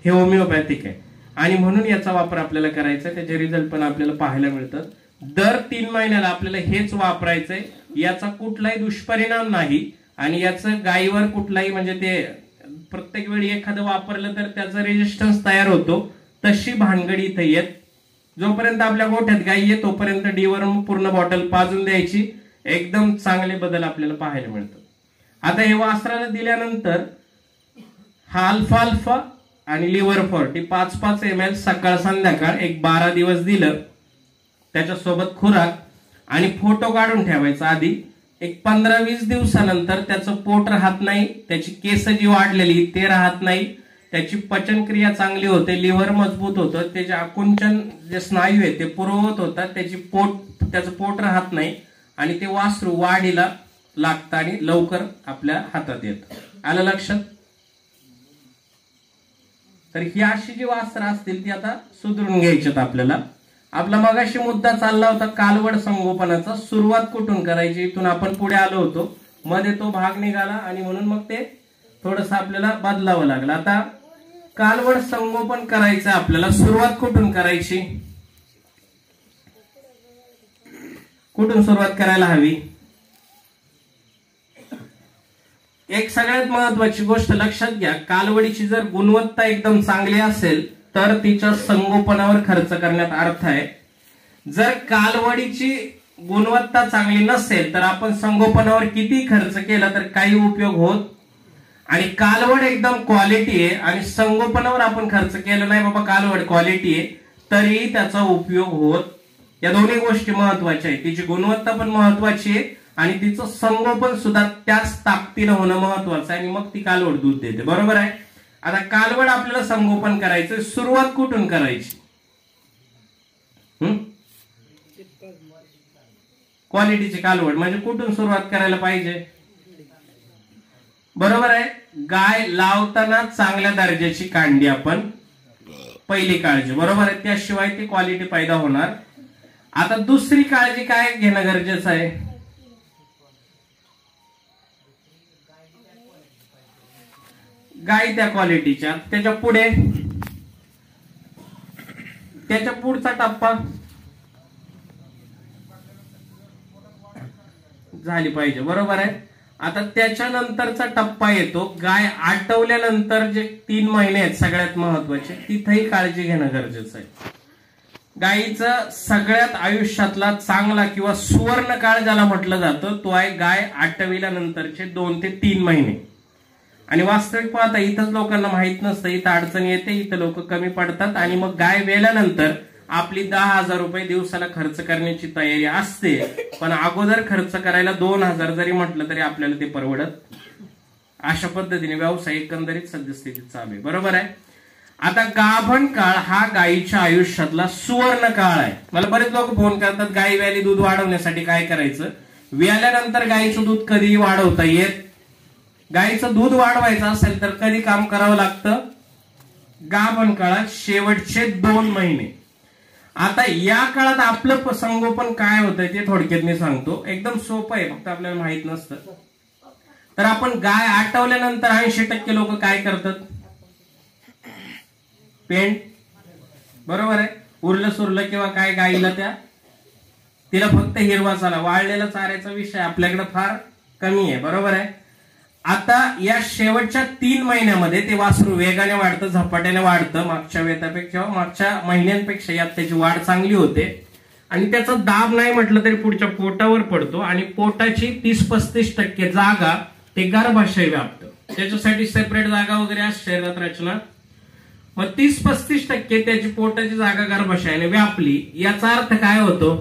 हे होमिओपॅथिक आहे, आणि म्हणून याचा वापर आपल्याला करायचा. त्याचे रिझल्ट पण आपल्याला पाहायला मिळतात. दर 3 महिन्याला आपल्याला हेच वापरायचंय. याचा कुठलाही दुष्परिणाम नाही, आणि याचं गायीवर कुठलाही, म्हणजे ते प्रत्येक वेळी एखादं वापरलं तर त्याचा रेजिस्टन्स तयार होतो, तशी भानगडी इथं येत. जोपर्यंत आपल्या गोठ्यात गायी आहे तोपर्यंत डीवर्म पूर्ण बॉटल पाजून द्यायची, एकदम चांगले बदल आपल्याला पाहायला मिळतात. आता हे वासराला दिल्यानंतर हा अल्फा आणि लिव्हर 40 5-5 ml सकाळ संध्याकाळ एक 12 दिवस दिलं. त्याच्यासोबत खुराक आणि फोटो काढून ठेवायचा आधी. एक 15-20 दिवसानंतर त्याचं पोट राहत नाही, त्याची केस जी वाढलेली ते राहत नाही, त्याची पचनक्रिया चांगली होते, लिव्हर मजबूत होतं, त्याचे आकुंचन जे स्नायू आहे ते पुरवत होतात, त्याचं पोट राहत नाही, आणि ते वासरू वाढीला लागतं आणि लवकर आपल्या हातात येतं. आलं लक्षात? तर ही अशी जी वासरं असतील ती आता सुधारून घ्यायच्यात आपल्याला. आपला मगाशी मुद्दा चालला होता कालवड संगोपनाचा. सुरुवात कुठून करायची, इथून आपण पुढे आलो होतो, मध्ये तो भाग निघाला आणि म्हणून मग ते थोडंसं आपल्याला बदलावं लागलं. आता कालवड संगोपन करायचं आपल्याला, सुरुवात कुठून करायची, कुठून सुरुवात करायला हवी? एक सगळ्यात महत्वाची गोष्ट लक्षात घ्या, कालवडीची जर गुणवत्ता एकदम चांगली असेल तर तिच्या संगोपनावर खर्च करण्यात अर्थ आहे. जर कालवडीची गुणवत्ता चांगली नसेल तर आपण संगोपनावर किती खर्च केला तर काही उपयोग होत. आणि कालवड एकदम क्वालिटी आहे आणि संगोपनावर आपण खर्च केला नाही, बाबा कालवड क्वालिटी आहे, तरी त्याचा उपयोग होत. या दोन्ही गोष्टी महत्वाच्या आहेत, तिची गुणवत्ता पण महत्वाची आहे आणि तिचं संगोपन सुद्धा त्याच ताकदीनं होणं महत्वाचं आहे, आणि मग ती कालवड दूध देते. बरोबर आहे? आता कालवड आपल्याला संगोपन करायचं, सुरुवात कुठून करायची? क्वालिटीची कालवड म्हणजे कुठून सुरुवात करायला पाहिजे? बरोबर आहे. गाय लावताना चांगल्या दर्जाची कांडी आपण पहिली काळजी, बरोबर आहे, त्याशिवाय ती क्वालिटी पैदा होणार. आता दुसरी काळजी काय घेणं गरजेचं आहे? गाय त्या क्वालिटीच्या, त्याच्या पुढचा टप्पा झाली पाहिजे, बरोबर आहे. आता त्याच्यानंतरचा टप्पा येतो गाय आटवल्यानंतर जे 3 महिने आहेत सगळ्यात महत्वाचे, तिथेही काळजी घेणं गरजेचं आहे. गायीचं सगळ्यात आयुष्यातला चांगला किंवा सुवर्ण काळ ज्याला म्हटलं जातं तो आहे गाय आटविल्यानंतरचे 2 ते 3 महिने. आणि वास्तविक पाहता इथंच लोकांना माहित नसतं, इथं अडचण येते, इथं लोक कमी पडतात आणि मग गाय वेल्यानंतर आपली 10,000 रुपये दिवसाला खर्च करण्याची तयारी असते. पण अगोदर खर्च करायला 2,000 जरी म्हटलं तरी आपल्याला ते परवडत. अशा पद्धतीने व्यवसाय एकंदरीत सद्यस्थितीत चालू आहे, बरोबर आहे. आता गाभण काळ हा गायीच्या आयुष्यातला सुवर्ण काळ आहे. मला बरेच लोक फोन करतात, गाई व्याली दूध वाढवण्यासाठी काय करायचं? व्याल्यानंतर गायीचं दूध कधीही वाढवता येत. गायीचं दूध वाढवायचं असेल तर कधी काम करावं लागतं? गाभण काळात शेवटचे 2 महिने. आता या काळात आपलं संगोपन काय होतंय ते थोडक्यात मी सांगतो, एकदम सोपं आहे, फक्त आपल्याला माहित नसतं. तर आपण गाय आटवल्यानंतर 80% लोक काय करतात? पेंट, बरोबर आहे, उरलं सुरलं किंवा काय गायीला तिला फक्त हिरवा चारा, वाळलेला चाऱ्याचा विषय आपल्याकडे फार कमी आहे, बरोबर आहे. आता या शेवटच्या 3 महिन्यामध्ये ते वासरू वेगाने वाढतं, झपाट्याने वाढतं, मागच्या वेतापेक्षा मागच्या महिन्यांपेक्षा यात त्याची वाढ चांगली होते. आणि त्याचा दाब नाही म्हटलं तरी पुढच्या पोटावर पडतो आणि पोटाची 30-35% जागा ते गर्भाशय व्यापतं. त्याच्यासाठी सेपरेट जागा वगैरे असते शरीरात रचना. मग 30-35% त्याची पोटाची जागा गर्भाशयाने व्यापली. याचा अर्थ काय होतो?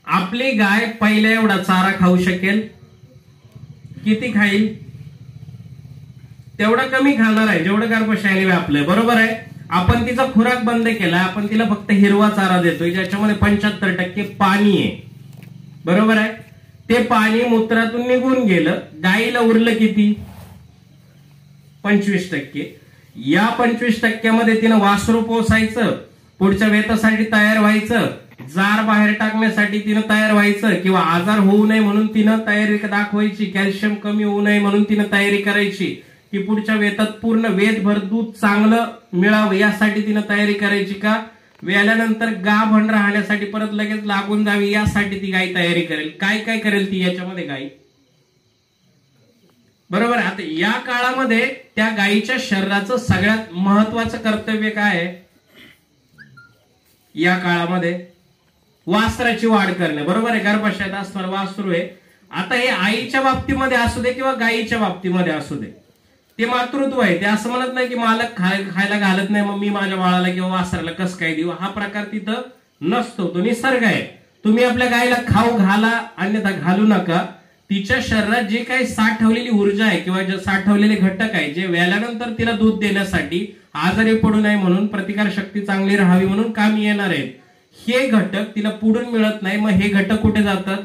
आपली गाय पहिल्या एवढा चारा खाऊ शकेल. किती खाईल? तेवढा कमी खाणार आहे जेवढं गर्भाशयाने व्यापलंय, बरोबर आहे. आपण तिचा खुराक बंद केला, आपण तिला फक्त हिरवा चारा देतोय ज्याच्यामध्ये 75% पाणी आहे, बरोबर आहे. ते पाणी मूत्रातून निघून गेलं, गायीला उरलं किती? 25%. या 25% तिनं वासरू पोसायचं, पुढच्या वेतासाठी तयार व्हायचं, जार बाहेर टाकण्यासाठी तिनं तयार व्हायचं किंवा आजार होऊ नये म्हणून तिनं तयारी दाखवायची, कॅल्शियम कमी होऊ नये म्हणून तिनं तयारी करायची, की पुढच्या वेतात पूर्ण वेतभर दूध चांगलं मिळावं यासाठी तिनं तयारी करायची का? वेल्यानंतर गाभण राहण्यासाठी परत लगेच लागून जावी यासाठी ती गाय तयारी करेल. काय काय करेल ती याच्यामध्ये गाय, बरोबर. आता या काळामध्ये त्या गायीच्या शरीराचं सगळ्यात महत्वाचं कर्तव्य काय आहे? या काळामध्ये वासराची वाढ करणे, बरोबर आहे. गर्भाशयात असणारा वासरू आहे. आता हे आईच्या बाबतीमध्ये असू दे किंवा गायीच्या बाबतीमध्ये असू दे, ते मातृत्व आहे. ते असं म्हणत नाही की मालक खायला घालत नाही मग मी माझ्या बाळाला किंवा वासराला कसं काय देऊ, हा प्रकार तिथं नसतो. तो निसर्ग आहे. तुम्ही आपल्या गायीला खाऊ घाला, अन्यथा घालू नका. तिच्या शरीरात जे काही साठवलेली ऊर्जा आहे किंवा जे साठवलेले घटक आहे, जे व्याल्यानंतर तिला दूध देण्यासाठी, आजारी पडू नये म्हणून, प्रतिकार शक्ती चांगली राहावी म्हणून कामी येणार आहेत, हे घटक तिला पुढून मिळत नाही. मग हे घटक कुठे जातात?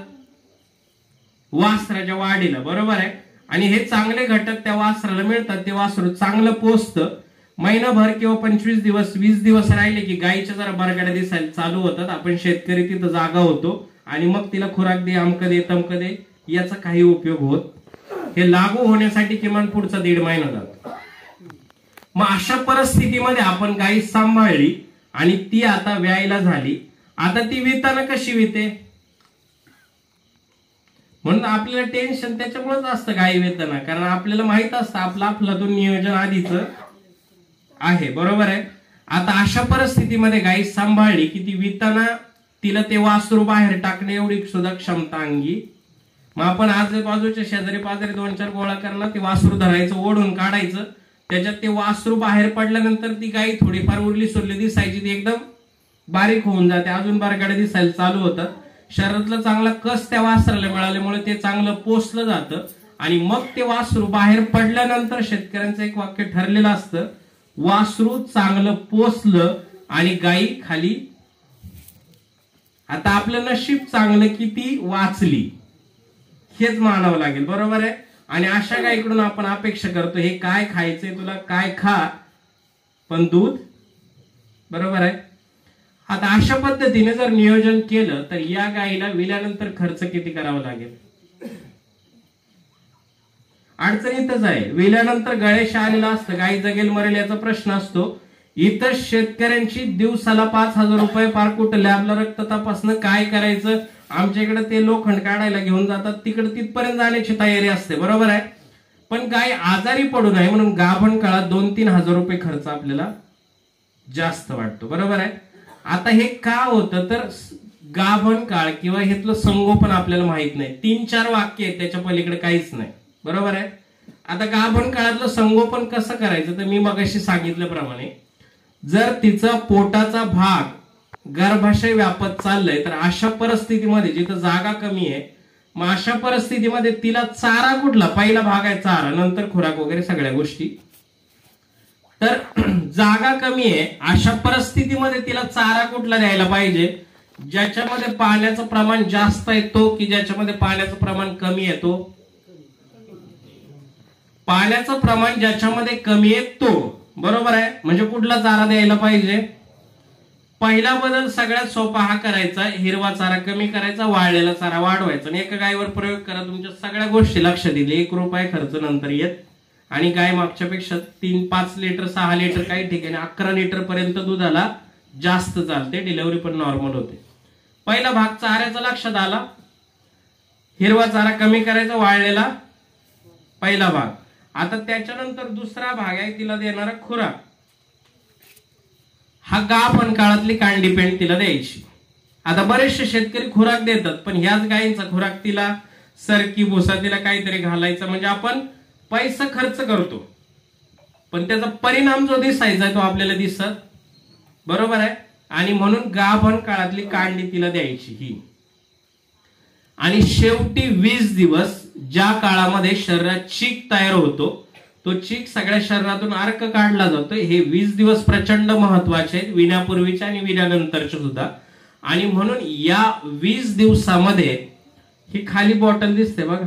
वासराच्या वाढीला, बरोबर आहे. आणि हे चांगले घटक त्या वासराला मिळतात, ते वासरू चांगलं पोचतं. महिनाभर किंवा 25 दिवस 20 दिवस राहिले की गायीच्या जरा बरगाड्या दिसायला चालू होतात. आपण शेतकरी तिथं जागा होतो आणि मग तिला खुराक दे, अमक दे, तमक दे, याचा काही उपयोग होत. हे लागू होण्यासाठी किमान पुढचा 1.5 महिना जातो. मग अशा परिस्थितीमध्ये आपण गायी सांभाळली आणि ती आता व्यायला झाली. आता ती विताना कशी विते? म्हणून आपल्याला टेन्शन त्याच्यामुळेच असतं गायी वेताना, कारण आपल्याला माहित असतं आपलं अफलातून नियोजन आधीच आहे, बरोबर आहे. आता अशा परिस्थितीमध्ये गायी सांभाळली की ती विताना तिला ते वासरू बाहेर टाकणे एवढी सुद्धा क्षमता अंगी. मग आपण आजूबाजूच्या शेजारी पाजारी 2-4 गोळा करणार, ते वासरू धरायचं, ओढून काढायचं, त्याच्यात ते वासरू बाहेर पडल्यानंतर ती गायी थोडीफार उरली सुरली दिसायची, ती एकदम बारीक होऊन जाते, अजून बारकाडे दिसायला चालू होतात. शरीरातला चांगला कस त्या वासराला मिळाल्यामुळे ते चांगलं पोसलं जातं. आणि मग ते वासरू बाहेर पडल्यानंतर शेतकऱ्यांचं एक वाक्य ठरलेलं असतं, वासरू चांगलं पोसलं आणि गायी खाली. आता आपलं नशीब चांगलं की ती वाचली, हेच मानावं लागेल, बरोबर आहे. आणि अशा गायीकडून आपण अपेक्षा करतो हे काय खायचंय तुला, काय खा पण दूध, बरोबर आहे. आता अशा पद्धतीने जर नियोजन केलं तर या गायीला विल्यानंतर खर्च किती करावा लागेल? अडचणीतच आहे. विल्यानंतर गळेश आलेला असतं, गाय जगेल मरेल याचा प्रश्न असतो. इतर शेतकऱ्यांची दिवसाला 5,000 रुपये, पार कुठं लॅबला रक्त तपासणं, काय करायचं, आमच्या इकडे ते लोखंड काढायला घेऊन जातात, तिकडे तिथपर्यंत जाण्याची तयारी असते, बरोबर आहे. पण गाय आजारी पडू नये म्हणून गाभण काळात 2-3 हजार रुपये खर्च आपल्याला जास्त वाटतो, बरोबर आहे. आता हे का होतं तर गाभण काळ किंवा हेतलं संगोपन आपल्याला माहित नाही. 3-4 वाक्य आहेत, त्याच्या पलीकडे काहीच नाही, बरोबर आहे. आता गाभण काळातलं संगोपन कसं करायचं तर मी मगाशी सांगितल्याप्रमाणे जर तिचा पोटाचा भाग गर्भाशय व्यापत चाललंय तर अशा परिस्थितीमध्ये जिथं जागा कमी आहे, मग अशा परिस्थितीमध्ये तिला चारा कुठला, पहिला भाग आहे चारा, नंतर खुराक वगैरे सगळ्या गोष्टी. तर जागा कमी आहे, अशा परिस्थितीमध्ये तिला चारा कुठला द्यायला पाहिजे, ज्याच्यामध्ये पाण्याचं प्रमाण जास्त आहे तो की ज्याच्यामध्ये पाण्याचं प्रमाण कमी आहे तो? पाण्याचं प्रमाण ज्याच्यामध्ये कमी आहे तो, बरोबर आहे. म्हणजे कुठला चारा द्यायला पाहिजे? पहिला बदल सगळ्यात सोपा हा करायचा, हिरवा चारा कमी करायचा, वाळलेला चारा वाढवायचा. आणि एका गायीवर प्रयोग करा, तुमच्या सगळ्या गोष्टी लक्षात येईल. 1 रुपया खर्च नंतर येत. आणि गाय मागच्या पेक्षा 3-5 लिटर 6 लिटर काही ठिकाणी 11 लिटर पर्यंत दुधाला जास्त चालते, डिलिव्हरी पण नॉर्मल होते. पहिला भाग चाऱ्याचा लक्षात आला, हिरवा चारा कमी करायचा, वाळलेला पहिला भाग. आता त्याच्यानंतर दुसरा भाग आहे तिला देणारा खुराक. हा गाभण काळातली कांडी पेंड तिला द्यायची. आता बरेचसे शेतकरी खुराक देतात पण ह्याच गायींचा खुराक तिला सरकी भुसा तिला काहीतरी घालायचा, म्हणजे आपण पैसा खर्च करतो पण त्याचा परिणाम जो दिसायचा तो आपल्याला दिसत, बरोबर आहे. आणि म्हणून गाभण काळातली कांडी तिला द्यायची ही. आणि शेवटी 20 दिवस ज्या काळामध्ये शरीरात चीक तयार होतो, तो चीक सगळ्या शरीरातून अर्क काढला जातो. हे 20 दिवस प्रचंड महत्वाचे आहेत, विण्यापूर्वीचे आणि विण्यानंतरचे सुद्धा. आणि म्हणून या 20 दिवसामध्ये ही खाली बॉटल दिसते बघा,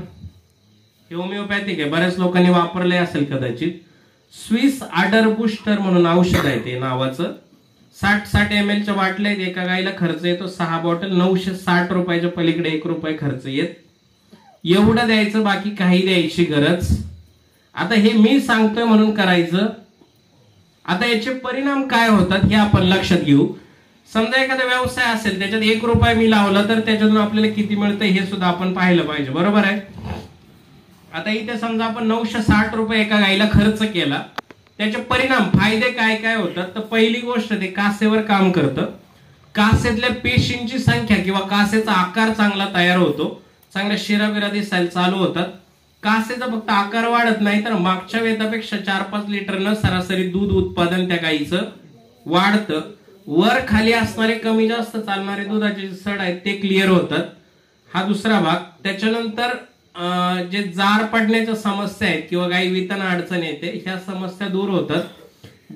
हे होमिओपॅथिक आहे, बऱ्याच लोकांनी वापरले असेल कदाचित. स्विस आडर बुस्टर म्हणून औषध आहे ते नावाचं. 60 ml च्या बाटल्या आहेत, एका गायीला खर्च येतो 6 बॉटल, 960 रुपयाच्या पलीकडे 1 रुपये खर्च येत. एवढं द्यायचं, बाकी काही द्यायची गरज. आता हे मी सांगतोय म्हणून करायचं. आता याचे परिणाम काय होतात हे आपण लक्षात घेऊ. समजा एखादा व्यवसाय असेल त्याच्यात 1 रुपया मी लावला तर त्याच्यातून आपल्याला किती मिळतं हे सुद्धा आपण पाहिलं पाहिजे, बरोबर आहे. आता इथे समजा आपण 960 रुपये एका गायीला खर्च केला, त्याचे परिणाम फायदे काय काय होतात तर पहिली गोष्ट ते कासेवर काम करतं. कासेतल्या पेशींची संख्या किंवा कासेचा आकार चांगला तयार होतो, चांगल्या शिराबिरा दिसायला चालू होतात. कासेचा फक्त आकार वाढत नाही तर मागच्या वेतापेक्षा 4-5 लिटरनं सरासरी दूध उत्पादन त्या गायीचं वाढतं. वर खाली असणारे कमी जास्त चालणारे दुधाचे सड आहेत ते क्लिअर होतात. हा दुसरा भाग. त्याच्यानंतर जे जार पडण्याच्या समस्या आहेत किंवा गाय विताना अडचण येते, ह्या समस्या दूर होतात.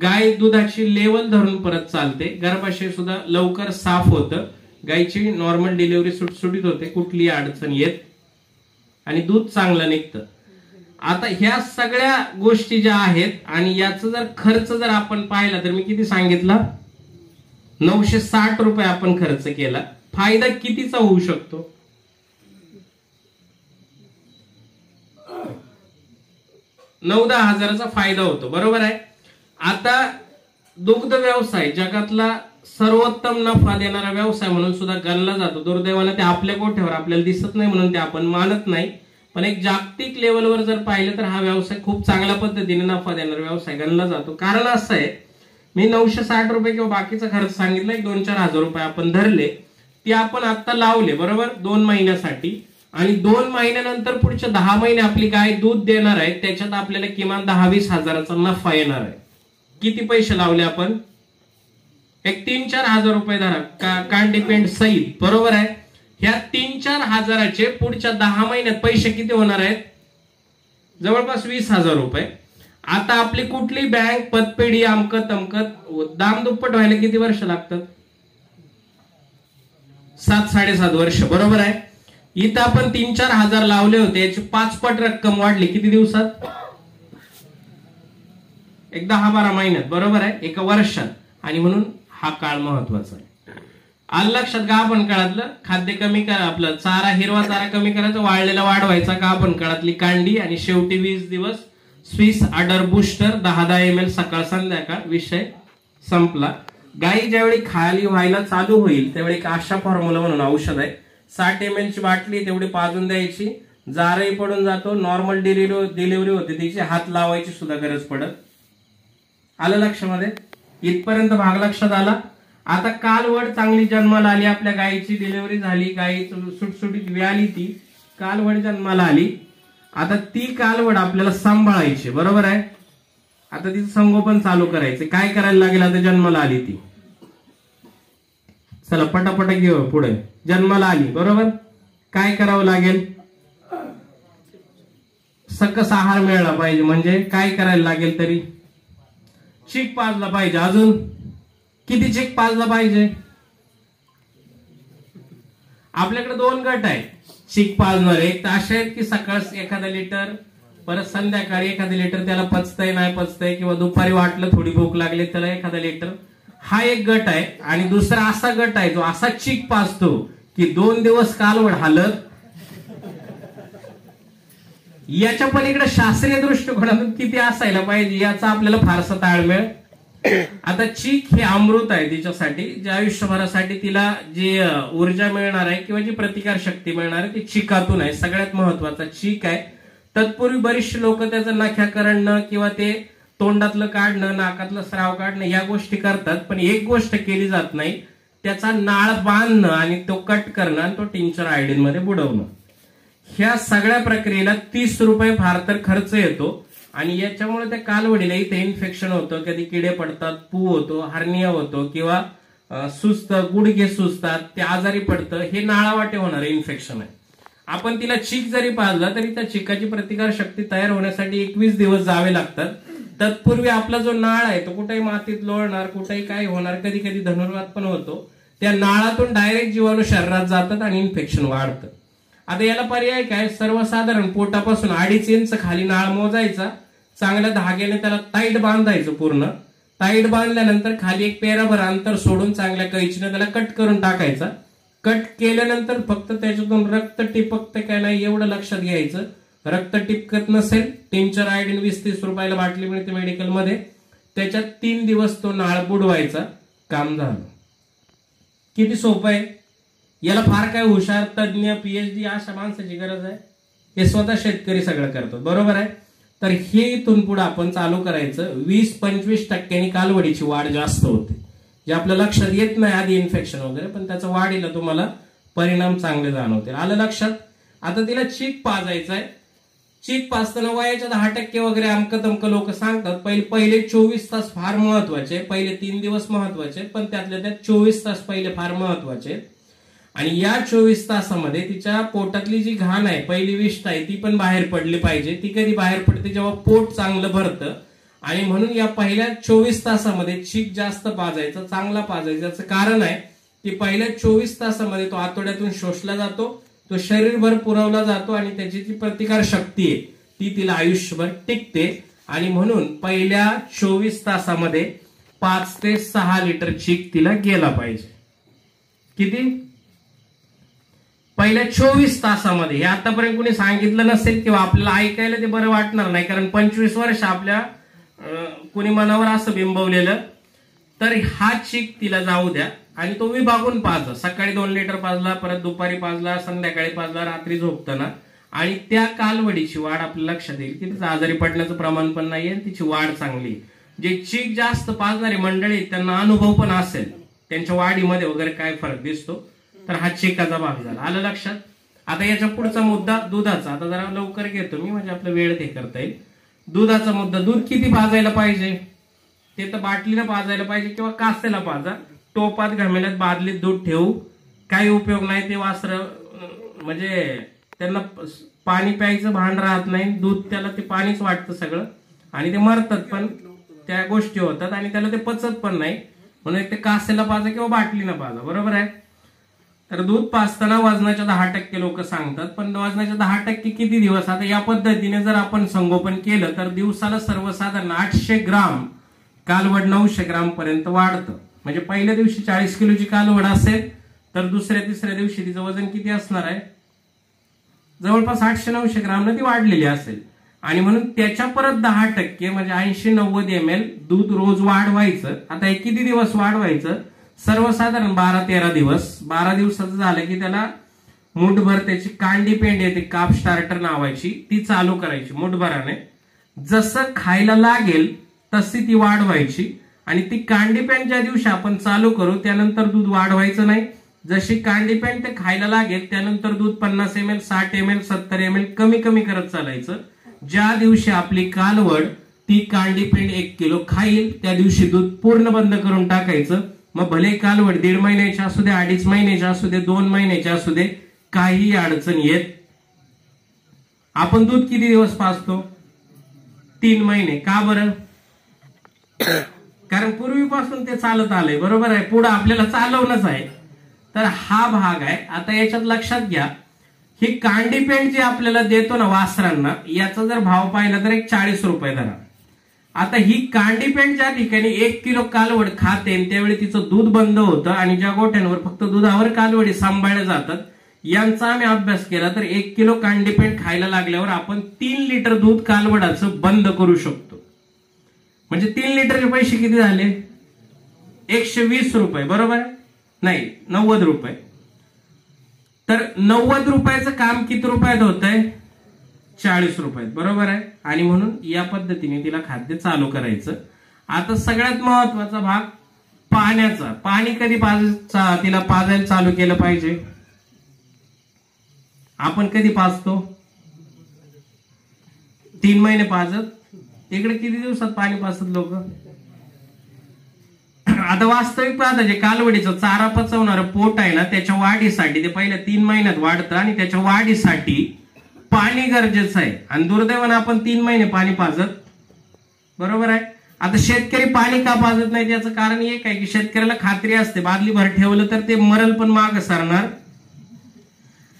गाय दुधाची लेवल धरून परत चालते, गर्भाशय सुद्धा लवकर साफ होतं, गायची नॉर्मल डिलिव्हरी सुटसुटीत होते, कुठलीही अडचण येत आणि दूध चांगलं निघतं. आता ह्या सगळ्या गोष्टी ज्या आहेत आणि याचा जर खर्च जर आपण पाहिला तर मी किती सांगितला, 960 रुपये आपण खर्च केला. फायदा कितीचा होऊ शकतो? 9-10 हजाराचा फायदा होतो, बरोबर आहे. आता दुग्ध व्यवसाय जगातला सर्वोत्तम नफा देणारा व्यवसाय म्हणून सुद्धा गणला जातो. दुर्दैवाने ते आपल्या गोठ्यावर आपल्याला दिसत नाही म्हणून ते आपण मानत नाही, पण एक जागतिक लेवलवर जर पाहिलं तर हा व्यवसाय खूप चांगल्या पद्धतीने नफा देणारा व्यवसाय गणला जातो. कारण असं आहे, मी 960 रुपये किंवा बाकीचा खर्च सांगितला, 2-4 हजार रुपये आपण धरले, ते आपण आता लावले, बरोबर, 2 महिन्यासाठी. आणि 2 महिन्यानंतर पुढच्या 10 महिने आपली गाय दूध देणार आहे, त्याच्यात आपल्याला किमान 10-20 हजाराचा नफा येणार आहे. किती पैसे लावले आपण? एक 3-4 हजार रुपये धरा, कांडी पेंड सहित, बरोबर आहे. ह्या 3-4 हजाराचे पुढच्या 10 महिन्यात पैसे किती होणार आहेत? जवळपास 20 हजार रुपये. आता आपली कुठली बँक, पतपेढी, अमकत तमकत दाम दुप्पट व्हायला किती वर्ष लागतात? 7-7.5 वर्ष, बरोबर आहे. इथं आपण 3-4 हजार लावले होते, याची 5 पट रक्कम वाढली. किती दिवसात? एक 10-12 महिन्यात, बरोबर आहे, एका वर्षात. आणि म्हणून हा काळ महत्वाचा आहे. आलं लक्षात? गाभण काळातलं खाद्य कमी करा, आपलं चारा, हिरवा चारा कमी करायचा, वाळलेला वाढवायचा, गाभण काळातली कांडी, आणि शेवटी 20 दिवस स्विस अडर बूस्टर 10-10 ml सकाळ संध्याकाळ. विषय संपला. गाई ज्यावेळी खाली व्हायला चालू होईल त्यावेळी एक आशा फॉर्म्युला म्हणून औषध आहे, 60 ml ची बाटली तेवढी पाजून द्यायची, जारही पडून जातो, नॉर्मल डिलिव्हरी होते, तिची हात लावायची सुद्धा गरज पडत. आलं लक्षामध्ये? इथपर्यंत भाग लक्षात आला. आता कालवड चांगली जन्माला आली, आपल्या गायीची डिलिव्हरी झाली, गायी सुटसुटीत व्याली, ती कालवड जन्माला आली. आता ती कालवड आपल्याला सांभाळायची, बरोबर आहे. आता तिचं संगोपन चालू करायचं. काय करायला लागेल? आता जन्माला आली ती, चला पटापट घेऊ पुढे. जन्माला आली, बरोबर, काय करावं लागेल? सकस आहार मिळाला पाहिजे. म्हणजे काय करायला लागेल? तरी चीक पाजला पाहिजे. अजून किती चीक पाजला पाहिजे? आपल्याकडे 2 गट आहे चीक पाजणारे. एक तर असे आहेत की सकाळ 1 लिटर, परत संध्याकाळी 1 लिटर, त्याला पचतय नाही पचतय, किंवा दुपारी वाटलं थोडी भूक लागली त्याला 1 लिटर. हा एक गट आहे. आणि दुसरा असा गट आहे जो असा चीक पाजतो की 2 दिवस कालवड हालत. याच्या पलीकडे शास्त्रीय दृष्टिकोनातून किती असायला पाहिजे याचा आपल्याला फारसा ताळमेळ. आता चीक हे अमृत आहे तिच्यासाठी, जे आयुष्यभरासाठी तिला जी ऊर्जा मिळणार आहे किंवा जी प्रतिकार शक्ती मिळणार आहे ती चिकातून आहे. सगळ्यात महत्वाचा चीक आहे. तत्पूर्वी बरीचशी लोक त्याचं नख्याकरणं किंवा ते तोंडातलं काढणं, नाकातलं स्राव काढणं या गोष्टी करतात. पण एक गोष्ट केली जात नाही, त्याचा नाळ बांधणं आणि तो कट करणं आणि तो टिंचर आयोडीन मध्ये बुडवणं. ह्या सगळ्या प्रक्रियेला 30 रुपये फार तर खर्च येतो. आणि याच्यामुळे त्या कालवडीला इथे इन्फेक्शन होतं, कधी किडे पडतात, पू होतो, हार्निया होतो, किंवा सुस्त, गुडघे सुजतात, ते आजारी पडतं. हे नाळावाटे होणारे इन्फेक्शन आहे. आपण तिला चीक जरी पाजला तरी त्या चिकाची प्रतिकार शक्ती तयार होण्यासाठी 21 दिवस जावे लागतात. तत्पूर्वी आपला जो नाळ आहे तो कुठेही मातीत लोळणार, कुठेही काय होणार, कधी कधी धनुर्वात पण होतो. त्या नाळातून डायरेक्ट जीवाणू शरीरात जातात आणि इन्फेक्शन वाढतं. आता याला पर्याय काय? सर्वसाधारण पोटापासून 2.5 इंच खाली नाळ मोजायचा, चांगल्या धाग्याने त्याला टाईट बांधायचं. पूर्ण टाईट बांधल्यानंतर खाली एक पेराभर अंतर सोडून चांगल्या कैचीने त्याला कट करून टाकायचा. कट केल्यानंतर फक्त त्याच्यातून रक्त टिपकतं काय नाही एवढं लक्षात घ्यायचं. रक्त टिपकत नसेल, टिंचर आयोडीन 20-30 रुपयाला बाटली मिळते मेडिकलमध्ये, त्याच्यात 3 दिवस तो नाळ बुडवायचा, काम झालं. किती सोपं आहे. याला फार काय हुशार, तज्ञ, PhD अशा माणसाची गरज आहे? हे स्वतः शेतकरी सगळं करतात, बरोबर आहे. तर हे इथून पुढे आपण चालू करायचं. 20-25% कालवडीची वाढ जास्त होते, जे आपल्या लक्षात येत नाही आधी इन्फेक्शन वगैरे, पण त्याचा वाढीला तुम्हाला परिणाम चांगले जाणवतील. आलं लक्षात? आता तिला चीक पाजायचं आहे. चीक पाजताना वयाच्या 10% वगैरे अमकं तमकं लोक सांगतात. पहिले 24 तास फार महत्वाचे, पहिले 3 दिवस महत्वाचे, पण त्यातल्या त्यात 24 तास पहिले फार महत्वाचे. आणि या 24 तासामध्ये तिच्या पोटातली जी घाण आहे, पहिली विष्ठा आहे, ती पण बाहेर पडली पाहिजे. ती कधी बाहेर पडते? जेव्हा पोट चांगलं भरतं. आणि म्हणून या पहिल्या 24 तासामध्ये चीक जास्त पाजायचा, चांगला पाजायचा. याचं कारण आहे की पहिल्या 24 तासामध्ये तो आतड्यातून शोषला जातो, तो शरीरभर पुरवला जातो, आणि त्याची जी प्रतिकार शक्ती आहे ती तिला आयुष्यभर टिकते. आणि म्हणून पहिल्या 24 तासामध्ये 5 ते 6 लिटर चीक तिला गेला पाहिजे. किती? पहिल्या 24 तासामध्ये. हे आतापर्यंत कुणी सांगितलं नसेल किंवा आपल्याला ऐकायला ते बरं वाटणार नाही, कारण 25 वर्ष आपल्या कुणी मनावर असं बिंबवलेलं. तर हा चीक तिला जाऊ द्या आणि तो विभागून पाजा. सकाळी 2 लिटर पाजला, परत दुपारी पाजला, संध्याकाळी पाजला, रात्री झोपताना. आणि त्या कालवडीची वाढ आपल्या लक्षात येईल की तिचं आजारी पडण्याचं प्रमाण पण नाहीये, तिची वाढ चांगली. जे चीक जास्त पाजणारी मंडळी त्यांना अनुभव पण असेल त्यांच्या वाढीमध्ये वगैरे काय फरक दिसतो. तर हा चिकाचा भाग झाला. आलं लक्षात? आता याच्या पुढचा मुद्दा दुधाचा. आता जरा लवकर घेतो मी, म्हणजे आपला वेळ ते करता येईल. दुधाचा मुद्दा. दूध किती पाजायला पाहिजे? ते तर बाटलीला पाजायला पाहिजे किंवा कासेला पाजा. टोपात घमेल्यात बादलीत दूध ठेवू काही उपयोग नाही. ते वासर म्हणजे त्यांना पाणी प्यायचं भान राहत नाही, दूध त्याला ते पाणीच वाटतं सगळं, आणि ते मरतात पण त्या गोष्टी होतात, आणि त्याला ते पचत पण नाही. म्हणून ते कासेला पाजा किंवा बाटलीला पाजा, बरोबर आहे. तर दूध पाजताना वजनाच्या 10% लोक सांगतात, पण वजनाच्या 10% किती दिवस? आता या पद्धतीने जर आपण संगोपन केलं तर दिवसाला सर्वसाधारण 800 ग्राम कालवड 900 ग्राम पर्यंत वाढतं. म्हणजे पहिल्या दिवशी 40 किलोची कालवड असेल तर दुसऱ्या तिसऱ्या दिवशी तिचं वजन किती असणार आहे? जवळपास 800-900 ग्राम ती वाढलेली असेल. आणि म्हणून त्याच्या परत 10% म्हणजे 80-90 ml दूध रोज वाढवायचं. आता हे किती दिवस वाढवायचं? सर्वसाधारण 12-13 दिवस. 12 दिवसाचं झालं की त्याला मुठभर त्याची कांडी पेंड येते काप स्टार्टर नावाची, ती चालू करायची मुठभराने. जसं खायला लागेल तशी ती वाढवायची. आणि ती कांडी पेंड ज्या दिवशी आपण चालू करू त्यानंतर दूध वाढवायचं नाही. जशी कांडी पेंड ते खायला लागेल त्यानंतर दूध 50 ml, 60 ml, 70 ml कमी कमी करत चालायचं. ज्या दिवशी आपली कालवड ती कांडी पेंड 1 किलो खाईल त्या दिवशी दूध पूर्ण बंद करून टाकायचं. मग भले कालवड 1.5 महिन्याची असू दे, 2.5 महिन्याची असू दे, 2 महिन्याची असू दे, काही अडचण येत. आपण दूध किती दिवस पाजतो? 3 महिने. का बरं? कारण पूर्वीपासून ते चालत आलंय, बरोबर आहे. पुढे आपल्याला चालवणंच आहे. तर हा भाग आहे. आता याच्यात लक्षात घ्या, ही कांडी पेंड जी आपल्याला देतो ना वासरांना, याचा जर भाव पाहिला तर एक 40 रुपये धरा. आता ही कांडी पेंड ज्या ठिकाणी 1 किलो कालवड खाते त्यावेळी तिचं दूध बंद होतं आणि ज्या गोठ्यांवर फक्त दुधावर कालवडी सांभाळल्या जातात यांचा आम्ही अभ्यास केला तर 1 किलो कांडी पेंड खायला लागल्यावर आपण 3 लिटर दूध कालवडाचं बंद करू शकतो. म्हणजे 3 लिटरचे पैसे किती झाले? 120 रुपये, बरोबर? नाही, 90 रुपये. तर 90 रुपयाचं काम किती रुपयात होत आहे? 40 रुपयात, बरोबर आहे. आणि म्हणून या पद्धतीने तिला खाद्य चालू करायचं. आता सगळ्यात महत्वाचा भाग पाण्याचा. पाणी कधी तिला पाजायला चालू केलं पाहिजे? आपण कधी पाजतो? 3 महिने पाजत. इकडे किती दिवसात पाणी पाजतात लोक? आता वास्तविक पाहता जे कालवडीचं चारा पचवणारं पोट आहे ना त्याच्या वाढीसाठी ते पहिल्या 3 महिन्यात वाढतं आणि त्याच्या वाढीसाठी पाणी गरजेचं आहे. आणि दुर्दैवानं आपण 3 महिने पाणी पाजत, बरोबर आहे. आता शेतकरी पाणी का पाजत नाही त्याचं कारण एक आहे की शेतकऱ्याला खात्री असते बादली भर ठेवलं तर ते मरल पण माग सरणार.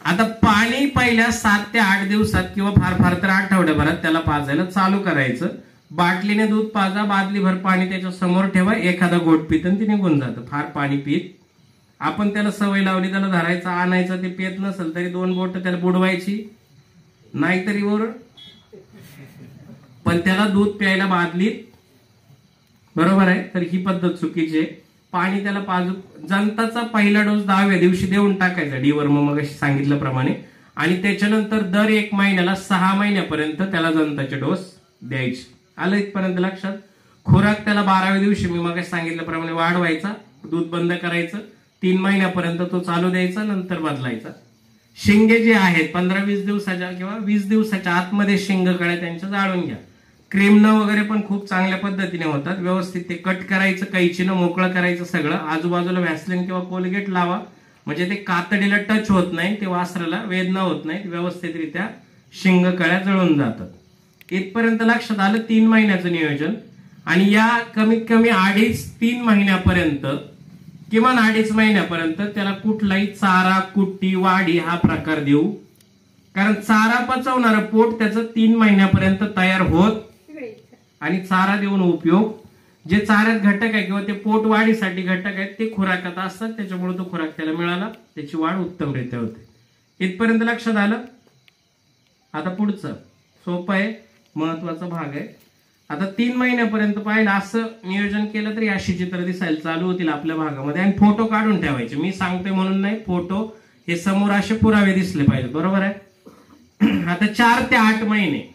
आता पाणी पहिल्या 7 ते 8 दिवसात किंवा फार फार तर आठवड्याभरात त्याला पाजायला चालू करायचं. बाटलीने दूध पाजा, बादली भर पाणी त्याच्या समोर ठेवा, एखादा गोट पित आणि ते निघून जातं. फार पाणी पित आपण त्याला सवय लावली, त्याला धरायचं आणायचं, ते पित नसेल तरी 2 बोट त्याला बुडवायची, नाहीतरी वर पण त्याला दूध प्यायला बादलीत, बरोबर आहे. तर ही पद्धत चुकीची आहे. पाणी त्याला पाजू. जंताचा पहिला डोस 10व्या दिवशी देऊन टाकायचा, डीवर्म मग सांगितल्याप्रमाणे. आणि त्याच्यानंतर दर 1 महिन्याला 6 महिन्यापर्यंत त्याला जंताचे डोस द्यायचे. आलं इथपर्यंत लक्षात? खुराक त्याला 12व्या दिवशी मी मग सांगितल्याप्रमाणे वाढवायचा, दूध बंद करायचं, 3 महिन्यापर्यंत तो चालू द्यायचा, नंतर बदलायचा. शिंगे जे आहेत 15-20 दिवसाच्या किंवा 20 दिवसाच्या आतमध्ये शिंग कळ्या त्यांच्या जाळून घ्या. क्रीमनं वगैरे पण खूप चांगल्या पद्धतीने होतात. व्यवस्थित ते कट करायचं, कैचीनं मोकळं करायचं सगळं. आजूबाजूला व्हॅसलिन किंवा कोलगेट लावा म्हणजे ते कातडीला टच होत नाही, ते वासराला वेदना होत नाही, व्यवस्थितरित्या शिंग कळ्या जळून जातात. इथपर्यंत लक्षात आलं? 3 महिन्याचं नियोजन. आणि या कमीत कमी 2.5-3 महिन्यापर्यंत किमान 2.5 महिन्यापर्यंत त्याला कुठलाही चारा, कुट्टी, वाढी हा प्रकार देऊ. कारण चारा पचवणारं पोट त्याचं 3 महिन्यापर्यंत तयार होत आणि चारा देऊन उपयोग. जे चाऱ्यात घटक आहे किंवा ते पोट वाढीसाठी घटक आहेत ते खुराकात असतात, त्याच्यामुळे तो खुराक त्याला मिळाला, त्याची वाढ उत्तमरित्या होते. इथपर्यंत लक्षात आलं? आता पुढचं सोपं आहे, महत्वाचा भाग आहे. आता 3 महिन्यापर्यंत पाहिलं असं नियोजन केलं तरी अशी चित्र दिसायला चालू होतील आपल्या भागामध्ये. आणि फोटो काढून ठेवायचे. मी सांगतोय म्हणून नाही, फोटो हे समोर असे पुरावे दिसले पाहिजे, बरोबर आहे. आता 4 ते 8 महिने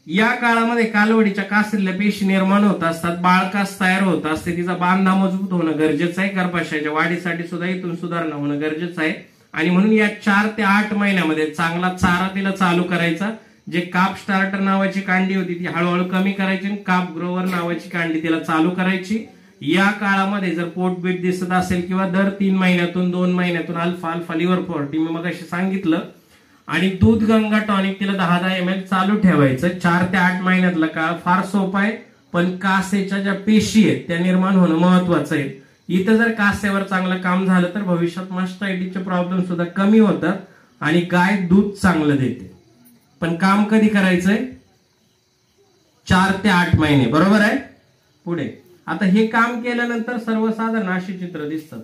या काळामध्ये कालवडीच्या कासरीला पेशी निर्माण होत असतात, बाळकास तयार होत असते, तिचा बांधा मजबूत होणं गरजेचं आहे. गर्भाशयाच्या वाढीसाठी सुद्धा इथून सुधारणा होणं गरजेचं आहे. आणि म्हणून या 4 ते 8 महिन्यामध्ये चांगला चारा तिला चालू करायचा. जे काप स्टार्टर नावाची कांडी होती ती हळूहळू कमी करायची आणि काप ग्रोवर नावाची कांडी तिला चालू करायची. या काळामध्ये जर पोटबीट दिसत असेल किंवा दर 3 महिन्यातून 2 महिन्यातून अल्फा अल्फा लिव्हर 40 मी मग अशी सांगितलं. आणि दूध गंगा टॉनिक तिला 10-10 ml चालू ठेवायचं. 4 ते 8 महिन्यातला काळ फार सोपा आहे, पण कासेच्या ज्या पेशी आहेत त्या निर्माण होणं महत्वाचं आहे. इथं जर कासेवर चांगलं काम झालं तर भविष्यात मास्टायटिसचे प्रॉब्लेम सुद्धा कमी होतात आणि गाय दूध चांगलं देते. पण काम कधी करायचंय? 4 ते 8 महिने, बरोबर आहे. पुढे आता हे काम केल्यानंतर सर्वसाधारण अशी चित्र दिसतात.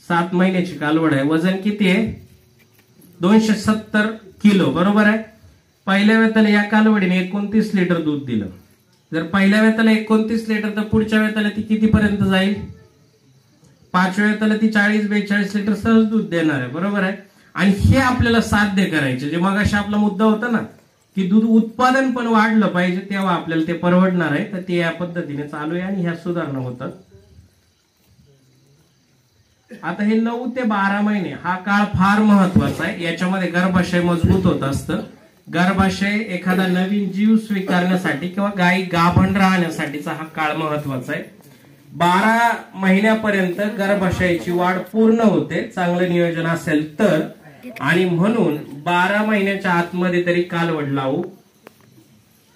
सात महिन्याची कालवड आहे. वजन किती आहे? 270 किलो, बरोबर आहे. पहिल्या वेताला या कालवडीने 29 लिटर दूध दिलं. जर पहिल्या वेताला 29 लिटर तर पुढच्या वेताला ती कितीपर्यंत जाईल? 5व्या वेताला ती 40-42 लिटर सहज दूध देणार आहे, बरोबर आहे. आणि हे आपल्याला साध्य करायचे, जे मगाशी आपला मुद्दा होता ना की दूध उत्पादन पण वाढलं पाहिजे, तेव्हा आपल्याला ते परवडणार आहे. तर ते या पद्धतीने चालू आहे आणि ह्या सुधारणा होतात. आता हे 9 ते 12 महिने हा काळ फार महत्वाचा आहे. याच्यामध्ये गर्भाशय मजबूत होत असतं. गर्भाशय एखादा नवीन जीव स्वीकारण्यासाठी किंवा गायी गाभण राहण्यासाठीचा हा काळ महत्वाचा आहे. 12 महिन्यापर्यंत गर्भाशयाची वाढ पूर्ण होते, चांगलं नियोजन असेल तर. आणि म्हणून 12 महिन्याच्या आतमध्ये तरी कालवड लावू.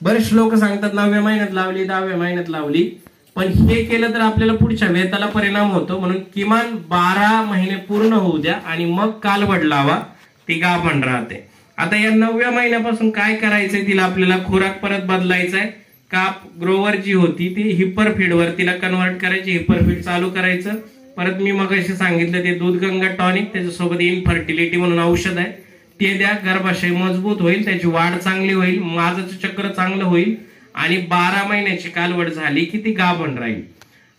बरेच लोक सांगतात 9व्या महिन्यात लावली, 10व्या महिन्यात लावली, पण हे केलं तर आपल्याला पुढच्या वेताला परिणाम होतो. म्हणून किमान 12 महिने पूर्ण होऊ द्या आणि मग कालवड लावा, ती गाभण राहते. आता या 9व्या महिन्यापासून काय करायचंय? तिला आपल्याला खुराक परत बदलायचा आहे. काप ग्रोवर जी होती ती हिपर फीडवर तिला कन्वर्ट करायची, हिपर फीड चालू करायचं. परत मी मगाशी सांगितलं ते दूधगंगा टॉनिक, त्याच्यासोबत इनफर्टिलिटी म्हणून औषध आहे, ते द्या. गर्भाशय मजबूत होईल, त्याची वाढ चांगली होईल, माझं चक्र चांगलं होईल आणि 12 महिन्याची कालवड झाली की ती गाभण राहील.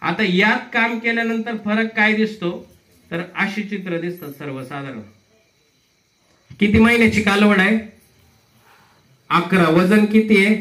आता यात काम केल्यानंतर फरक काय दिसतो? तर अशी चित्र दिसतात सर्वसाधारण. किती महिन्याची कालवड आहे? 11. वजन किती आहे?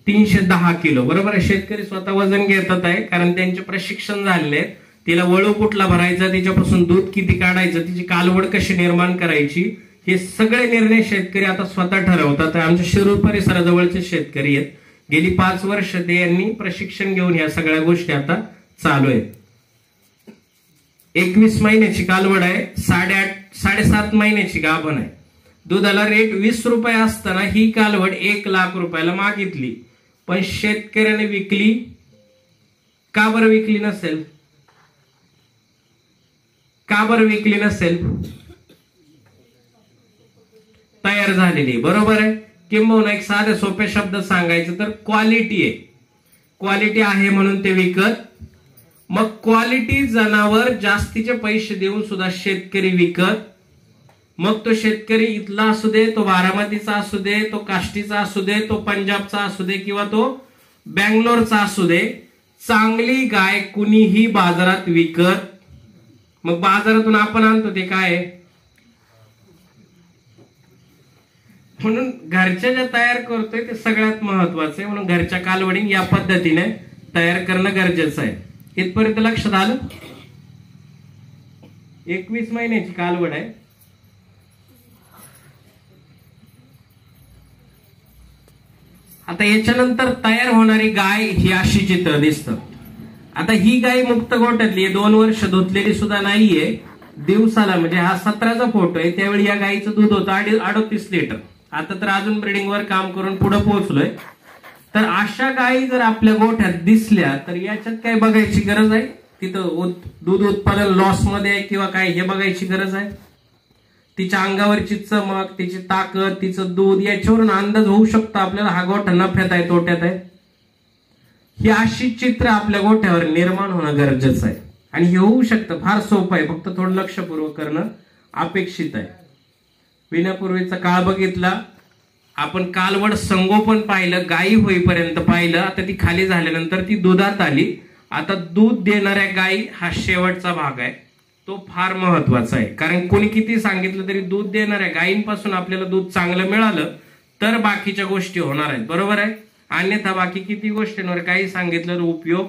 310 किलो, बरोबर आहे. शेतकरी स्वतः वजन घेतात आहे, कारण त्यांचे प्रशिक्षण झालेले. तिला वळू कुठला भरायचा, तिच्यापासून दूध किती काढायचं, तिची कालवड कशी निर्माण करायची, हे सगळे निर्णय शेतकरी आता स्वतः ठरवतात. आमच्या शिरूर परिसराजवळचे शेतकरी आहेत. गेली 5 वर्ष ते यांनी प्रशिक्षण घेऊन या सगळ्या गोष्टी आता चालू आहेत. 21 महिन्याची कालवड आहे, 7.5 महिन्याची गाभण आहे. दुधाला रेट 20 रुपये असताना ही कालवड 1 लाख रुपयाला मागितली, पण शेतकऱ्याने विकली. का बरं विकली नसेल? का बरं विकली नसेल? तयार झालेली, बरोबर आहे. किंबहुना एक साध्या सोप्या शब्दात सांगायचं तर क्वालिटी आहे. क्वालिटी आहे म्हणून ते विकत. मग क्वालिटी जनावर जास्तीचे पैसे देऊन सुद्धा शेतकरी विकत. मग तो शेतकरी इथला असू दे, तो बारामतीचा असू दे, तो काष्टीचा असू दे, तो पंजाबचा असू दे किंवा तो बँगलोरचा असू दे, चांगली गाय कुणीही बाजारात विकत. मग बाजारातून आपण आणतो ते काय? म्हणून घरच्या ज्या तयार करतोय ते सगळ्यात महत्वाचं आहे. म्हणून घरच्या कालवडी या पद्धतीने तयार करणं गरजेचं आहे. इथपर्यंत लक्षात आलं? 21 महिन्याची कालवड आहे. आता याच्यानंतर तयार होणारी गाय ही अशी चित्र दिसतं. आता ही गाय मुक्त गोठ्यातली आहे, 2 वर्ष धुतलेली सुद्धा नाहीये. दिवसाला म्हणजे हा 17चा फोटो आहे, त्यावेळी या गायीचं दूध होतं 38 लिटर. आता तर अजून ब्रीडिंगवर काम करून पुढे पोहोचलोय. तर अशा गायी जर आपल्या गोठ्यात दिसल्या तर याच्यात काय बघायची गरज आहे? तिथं दूध उत्पादन लॉस मध्ये आहे किंवा काय हे बघायची गरज आहे? तिच्या अंगावरची चमक, तिची ताकद, तिचं दूध याच्यावरून अंदाज होऊ शकतो आपल्याला हा गोठा नफ्यात आहे तोट्यात आहे. ही अशी चित्र आपल्या गोठ्यावर निर्माण होणं गरजेचं आहे आणि हे होऊ शकतं. फार सोपं आहे, फक्त थोडं लक्षपूर्वक करणं अपेक्षित आहे. विण्यापूर्वीचा काळ बघितला आपण, कालवड संगोपन पाहिलं, गायी होईपर्यंत पाहिलं. आता ती खाली झाल्यानंतर ती दुधात आली. आता दूध देणाऱ्या गायी हा शेवटचा भाग आहे, तो फार महत्वाचा आहे. कारण कोणी किती सांगितलं तरी दूध देणाऱ्या गायींपासून आपल्याला दूध चांगलं मिळालं तर बाकीच्या गोष्टी होणार आहेत, बरोबर आहे. अन्यथा बाकी किती गोष्टींवर काही सांगितलं तर उपयोग.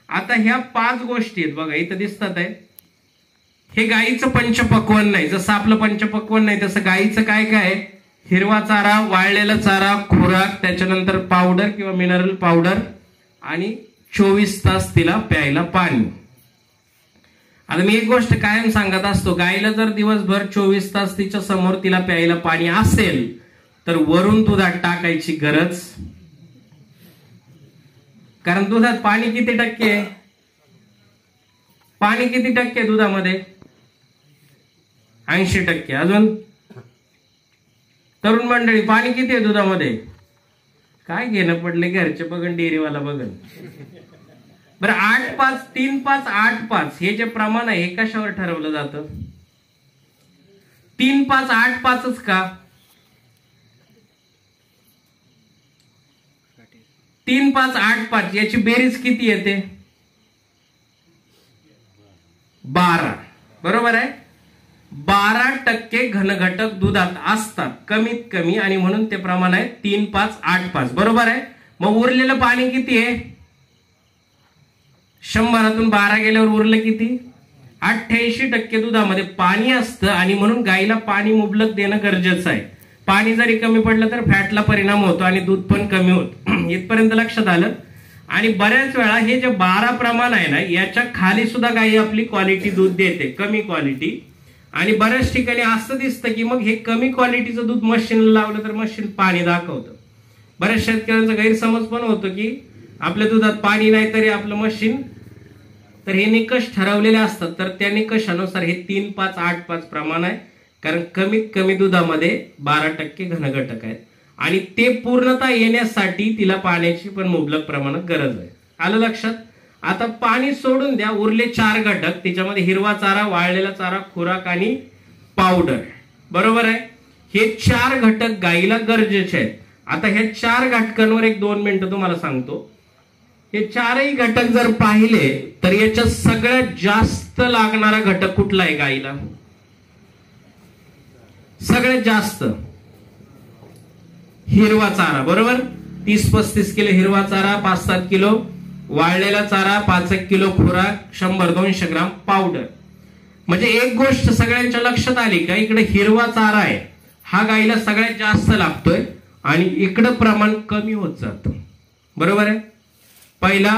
आता ह्या 5 गोष्टी आहेत बघा, इथं दिसतात आहे. हे गायीचं पंचपक्वन नाही. जसं आपलं पंचपक्वन नाही तसं गायीचं काय काय आहे? हिरवा चारा, वाळलेला चारा, खुराक, त्याच्यानंतर पावडर किंवा मिनरल पावडर आणि 24 तास तिला प्यायला पाणी. आता मी एक गोष्ट कायम सांगत असतो, गायला जर दिवसभर 24 तास तिच्या समोर तिला प्यायला पाणी असेल तर वरून दुधात टाकायची गरज, कारण दुधात पाणी किती टक्के आहे? पाणी किती टक्के दुधामध्ये? 80%. अजून तरुण मंडळी, पाणी किती आहे दुधामध्ये? काय घेणं पडले, घरचे बघन डेअरीवाला बघन. बरं 8-5 3-5 8-5 हे जे प्रमाण आहे हे कशावर ठरवलं जातं? 3-5 8-5च का? 3-5 8-5 याची बेरीज किती येते? 12. बरोबर आहे. 12% घनघटक दुधात असतात कमीत कमी, आणि म्हणून ते प्रमाण आहे 3-5 8-5. बरोबर आहे. मग उरलेलं पाणी किती आहे? 100तून 12 गेल्यावर उरलं किती? 88% दुधामध्ये पाणी असतं, आणि म्हणून गाईला पाणी मुबलक देणं गरजेचं आहे. पाणी जरी कमी पडलं तर फॅटला परिणाम होतो आणि दूध पण कमी होतं. इथपर्यंत लक्षात आलं. आणि बऱ्याच वेळा हे जे 12 प्रमाण आहे ना, याच्या खाली सुद्धा गाई आपली क्वालिटी दूध देते, कमी क्वालिटी. आणि बऱ्याच ठिकाणी असं दिसतं की मग हे कमी क्वालिटीचं दूध मशीनला लावलं तर मशीन पाणी दाखवतं. बऱ्याच शेतकऱ्यांचा गैरसमज पण होतो की आपल्या दुधात पाणी नाही तरी आपलं मशीन. तर हे निकष ठरवलेले असतात, तर त्या निकषानुसार हे 3-5 8-5 प्रमाण आहे, कारण कमीत कमी दुधामध्ये 12% घनघटक आहेत, आणि ते पूर्णता येण्यासाठी तिला पाण्याची पण मुबलक प्रमाणात गरज आहे. आलं लक्षात? आता पाणी सोडून द्या, उरले 4 घटक. त्याच्यामध्ये हिरवा चारा, वाळलेला चारा, खुराक आणि पावडर. बरोबर आहे. हे 4 घटक गाईला गरजेचे आहेत. आता ह्या 4 घटकांवर 1-2 मिनिटं तुम्हाला सांगतो. हे 4ही घटक जर पाहिले तर याच्यात सगळ्यात जास्त लागणारा घटक कुठला आहे गाईला? सगळ्यात जास्त हिरवा चारा. बरोबर. 30-35 किलो हिरवा चारा, 5-7 किलो वाळलेला चारा, 5-1 किलो खुराक, 100-200 ग्राम पावडर. म्हणजे एक गोष्ट सगळ्यांच्या लक्षात आली का? इकडे हिरवा चारा आहे, हा गाईला सगळ्यात जास्त लागतोय, आणि इकडं प्रमाण कमी होत जातं. बरोबर आहे. पहिला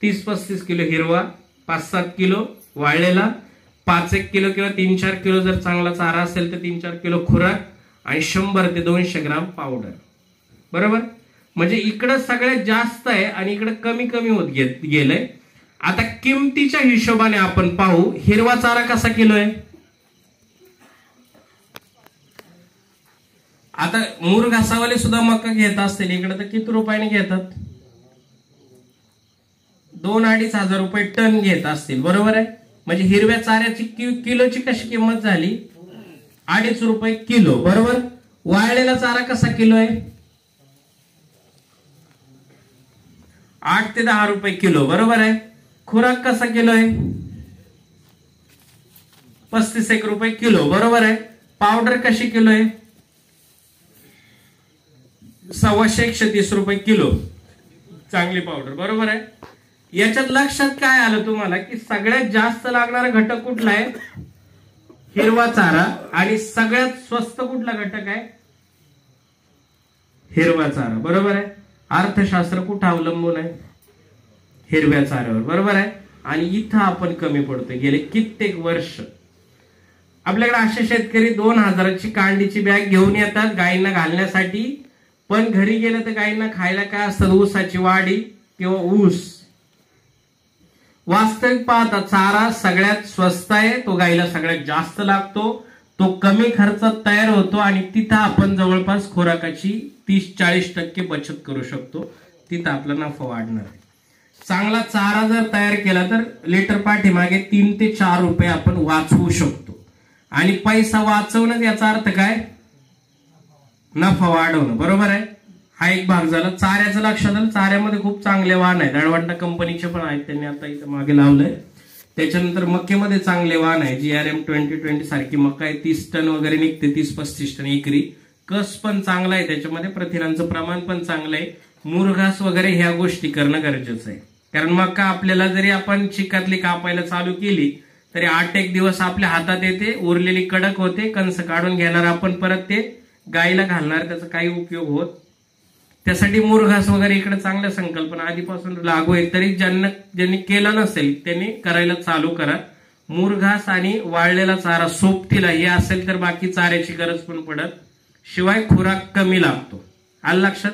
30-35 किलो हिरवा, 5-7 किलो वाळलेला, 5-1 किलो किंवा 3-4 किलो जर चांगला चारा असेल तर 3-4 किलो खुराक, आणि 100-200 ग्राम पावडर. बरोबर. म्हणजे इकडं सगळ्यात जास्त आहे आणि इकडं कमी कमी होत गेलंय. आता किमतीच्या हिशोबाने आपण पाहू, हिरवा चारा कसा किलो आहे? आता मूर घासावाले सुद्धा मका घेत असतील, इकडे तर किती रुपयाने घेतात? 2-2.5 हजार रुपये टन घेत असतील. बरोबर आहे. म्हणजे हिरव्या चाऱ्याची किलोची कशी किंमत झाली? 2.5 रुपये किलो. बरोबर. वाळलेला चारा कसा किलो आहे? 8 ते 10 रुपये किलो. बरोबर आहे. खुराक कसा किलो आहे? 35 रुपये किलो. बरोबर आहे. पावडर कशी किलो आहे? 125-130 रुपये किलो चांगली पावडर. बरोबर आहे. याच्यात लक्षात काय आलं तुम्हाला की सगळ्यात जास्त लागणारा घटक कुठला आहे? हिरवा चारा. आणि सगळ्यात स्वस्त कुठला घटक आहे? हिरवा चारा. बरोबर आहे. अर्थशास्त्र कुठं अवलंबून आहे? हिरव्या चाऱ्यावर. बरोबर आहे. आणि इथं आपण कमी पडतोय. गेले कित्येक वर्ष आपल्याकडे असे शेतकरी 2,000ची कांडीची बॅग घेऊन येतात गायींना घालण्यासाठी, पण घरी गेलं तर गायींना खायला काय असतं? ऊसाची वाडी किंवा ऊस. वास्तविक पाहता चारा सगळ्यात स्वस्त आहे, तो गायीला सगळ्यात जास्त लागतो, तो कमी खर्चात तयार होतो, आणि तिथं आपण जवळपास खुराकाची 30-40% बचत करू शकतो. तिथं आपला नफा वाढणार आहे. चांगला चारा जर तयार केला तर लिटर पाठीमागे 3 ते 4 रुपये आपण वाचवू शकतो. आणि पैसा वाचवणं याचा अर्थ काय? नफा वाढवणं. बरोबर आहे. हा एक भाग झाला. चाऱ्याचं लक्षात आलं. चाऱ्यामध्ये खूप चांगले वाण आहेत, अडवांटा कंपनीचे पण आहेत, त्यांनी आता इथं मागे लावलंय. त्याच्यानंतर मक्केमध्ये चांगले वाण आहे. GRM 2020 सारखी मका आहे, 30 टन वगैरे निघते, 30-35 टन एकरी. कस पण चांगला आहे, त्याच्यामध्ये प्रथिनांचं प्रमाण पण चांगलं आहे. मुरघास वगैरे ह्या गोष्टी करणं गरजेचं आहे, कारण मका आपल्याला जरी आपण चिकातली कापायला चालू केली तरी 8-1 दिवस आपल्या हातात येते, उरलेली कडक होते, कंस काढून घेणार आपण, परत ते गायीला घालणार, त्याचा काही उपयोग होत. त्यासाठी मुरघास वगैरे इकडे चांगल्या संकल्पना आधीपासून लागू आहे, तरी ज्यांनी केलं नसेल त्यांनी करायला चालू करा. मुरघास आणि वाळलेला चारा सोबतीला हे असेल तर बाकी चाऱ्याची गरज पण पडत, शिवाय खुराक कमी लागतो. आलं लक्षात.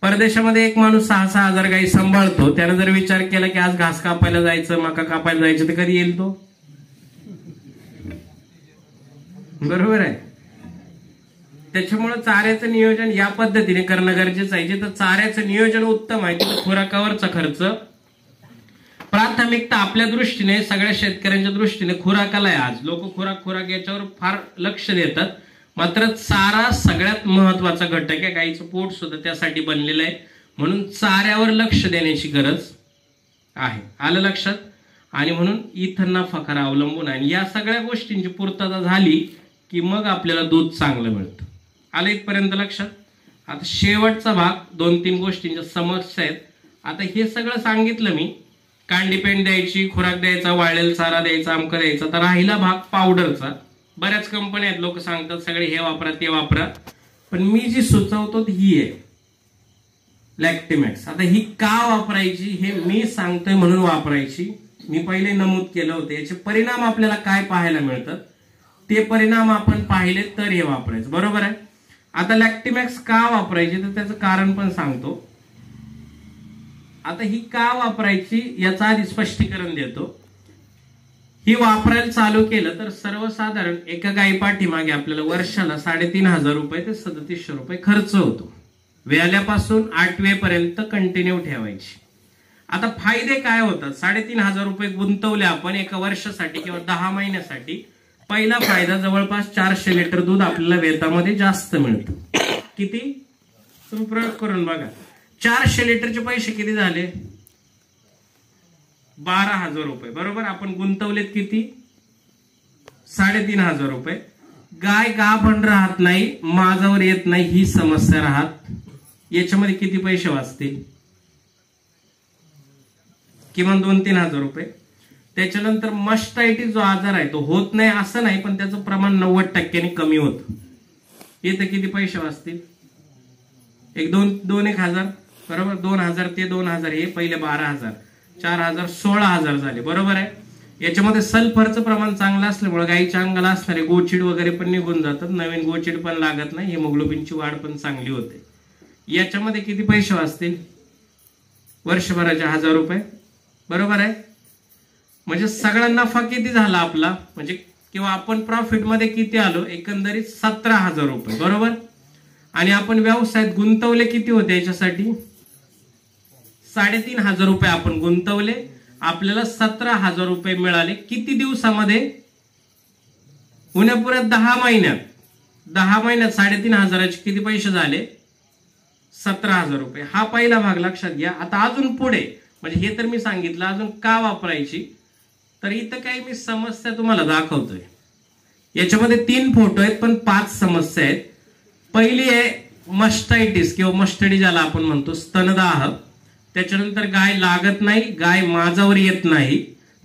परदेशामध्ये एक माणूस 6-6 हजार गाई सांभाळतो, त्यानं जर विचार केला की आज घास कापायला जायचं, मका कापायला जायचं, तर कधी येईल तो? बरोबर आहे. त्याच्यामुळे चाऱ्याचं नियोजन या पद्धतीने करणं गरजेचं आहे. जिथं चाऱ्याचं नियोजन उत्तम आहे तिथं खुराकावरचा खर्च प्राथमिकता आपल्या दृष्टीने, सगळ्या शेतकऱ्यांच्या दृष्टीने खुराकाला आहे. आज लोक खुराक याच्यावर फार लक्ष देतात, मात्र चारा सगळ्यात महत्वाचा घटक आहे. गाईचं पोट सुद्धा त्यासाठी बनलेलं आहे, म्हणून चाऱ्यावर लक्ष देण्याची गरज आहे. आलं लक्षात. आणि म्हणून इथं नफा खरा अवलंबून आहे. या सगळ्या गोष्टींची पूर्तता झाली की मग आपल्याला दूध चांगलं मिळतं. आलं इथपर्यंत लक्षात. आता शेवटचा भाग 2-3 गोष्टींच्या समस्या आहेत. आता हे सगळं सांगितलं मी, कांडी पेंड द्यायची, खुराक द्यायचा, वाळलेला चारा द्यायचा, अमकं द्यायचा. तर राहिला भाग पावडरचा. बऱ्याच कंपन्या आहेत, लोक सांगतात सगळे हे वापरा ते वापरा, पण मी जी सुचवतो ही आहे लॅक्टिमॅक्स. आता ही का वापरायची हे मी सांगतोय म्हणून वापरायची. मी पहिले नमूद केलं होतं याचे परिणाम आपल्याला काय पाहायला मिळतात, ते परिणाम आपण पाहिले तर हे वापरायचं. बरोबर आहे. आता लॅक्टिमॅक्स का वापरायची तर त्याचं कारण पण सांगतो. आता ही का वापरायची याचं आधी स्पष्टीकरण देतो. ही वापरायला चालू केलं तर सर्वसाधारण एका गाई पाठीमागे आपल्याला वर्षाला 3,500 रुपये ते 3,700 रुपये खर्च होतो. वेळाल्यापासून 8 वेळेपर्यंत कंटिन्यू ठेवायची. आता फायदे काय होतात? 3,500 रुपये गुंतवले आपण एका वर्षासाठी किंवा 10 महिन्यासाठी. पहिला फायदा, जवळपास 400 लिटर दूध आपल्याला वेतामध्ये जास्त मिळतं. किती? तुम्ही प्रयोग करून बघा. 400 लिटरचे पैसे किती झाले? 12,000 रुपये. बरोबर. आपण गुंतवलेत किती? 3,500 रुपये. गाय गाभण राहत नाही, माझावर येत नाही ही समस्या राहत, याच्यामध्ये किती पैसे वाचतील? किमान 2-3 हजार रुपये. त्याच्यानंतर मस्टायटिस जो आजार आहे तो होत नाही असं नाही, पण त्याचं प्रमाण 90% कमी होतं. येतं किती पैसे वाचतील? एक 2-1 हजार. बरोबर. 2,000 ते 2,000 हे पहिले 12,000, 4,000, 16,000 झाले. बरोबर आहे. याच्यामध्ये सल्फरचं प्रमाण चांगलं असल्यामुळे गाईच्या अंगाला असणारे गोचीड वगैरे पण निघून जातात, नवीन गोचीड पण लागत नाही, हिमोग्लोबिनची वाढ पण चांगली होते. याच्यामध्ये किती पैसे वाचतील? वर्षभराचे 1,000 रुपये. बरोबर आहे. म्हणजे सगळा नफा किती झाला आपला, म्हणजे किंवा आपण प्रॉफिट मध्ये किती आलो? एकंदरीत 17,000 रुपये. बरोबर. आणि आपण व्यवसायात गुंतवले किती होते याच्यासाठी? 3,500 रुपये आपण गुंतवले, आपल्याला 17,000 रुपये मिळाले. किती दिवसामध्ये? पुण्यापुऱ्यात 10 महिन्यात. 10 महिन्यात 3,500चे किती पैसे झाले? 17,000 रुपये. हा पहिला भाग लक्षात घ्या. आता अजून पुढे, म्हणजे हे तर मी सांगितलं, अजून का वापरायची, तर इथं काही मी समस्या तुम्हाला दाखवतोय. याच्यामध्ये 3 फोटो आहेत पण 5 समस्या आहेत. पहिली आहे मस्टायटिस किंवा मस्टडी ज्याला आपण म्हणतो, स्तनदाह. त्याच्यानंतर गाय लागत नाही, गाय माझावर येत नाही,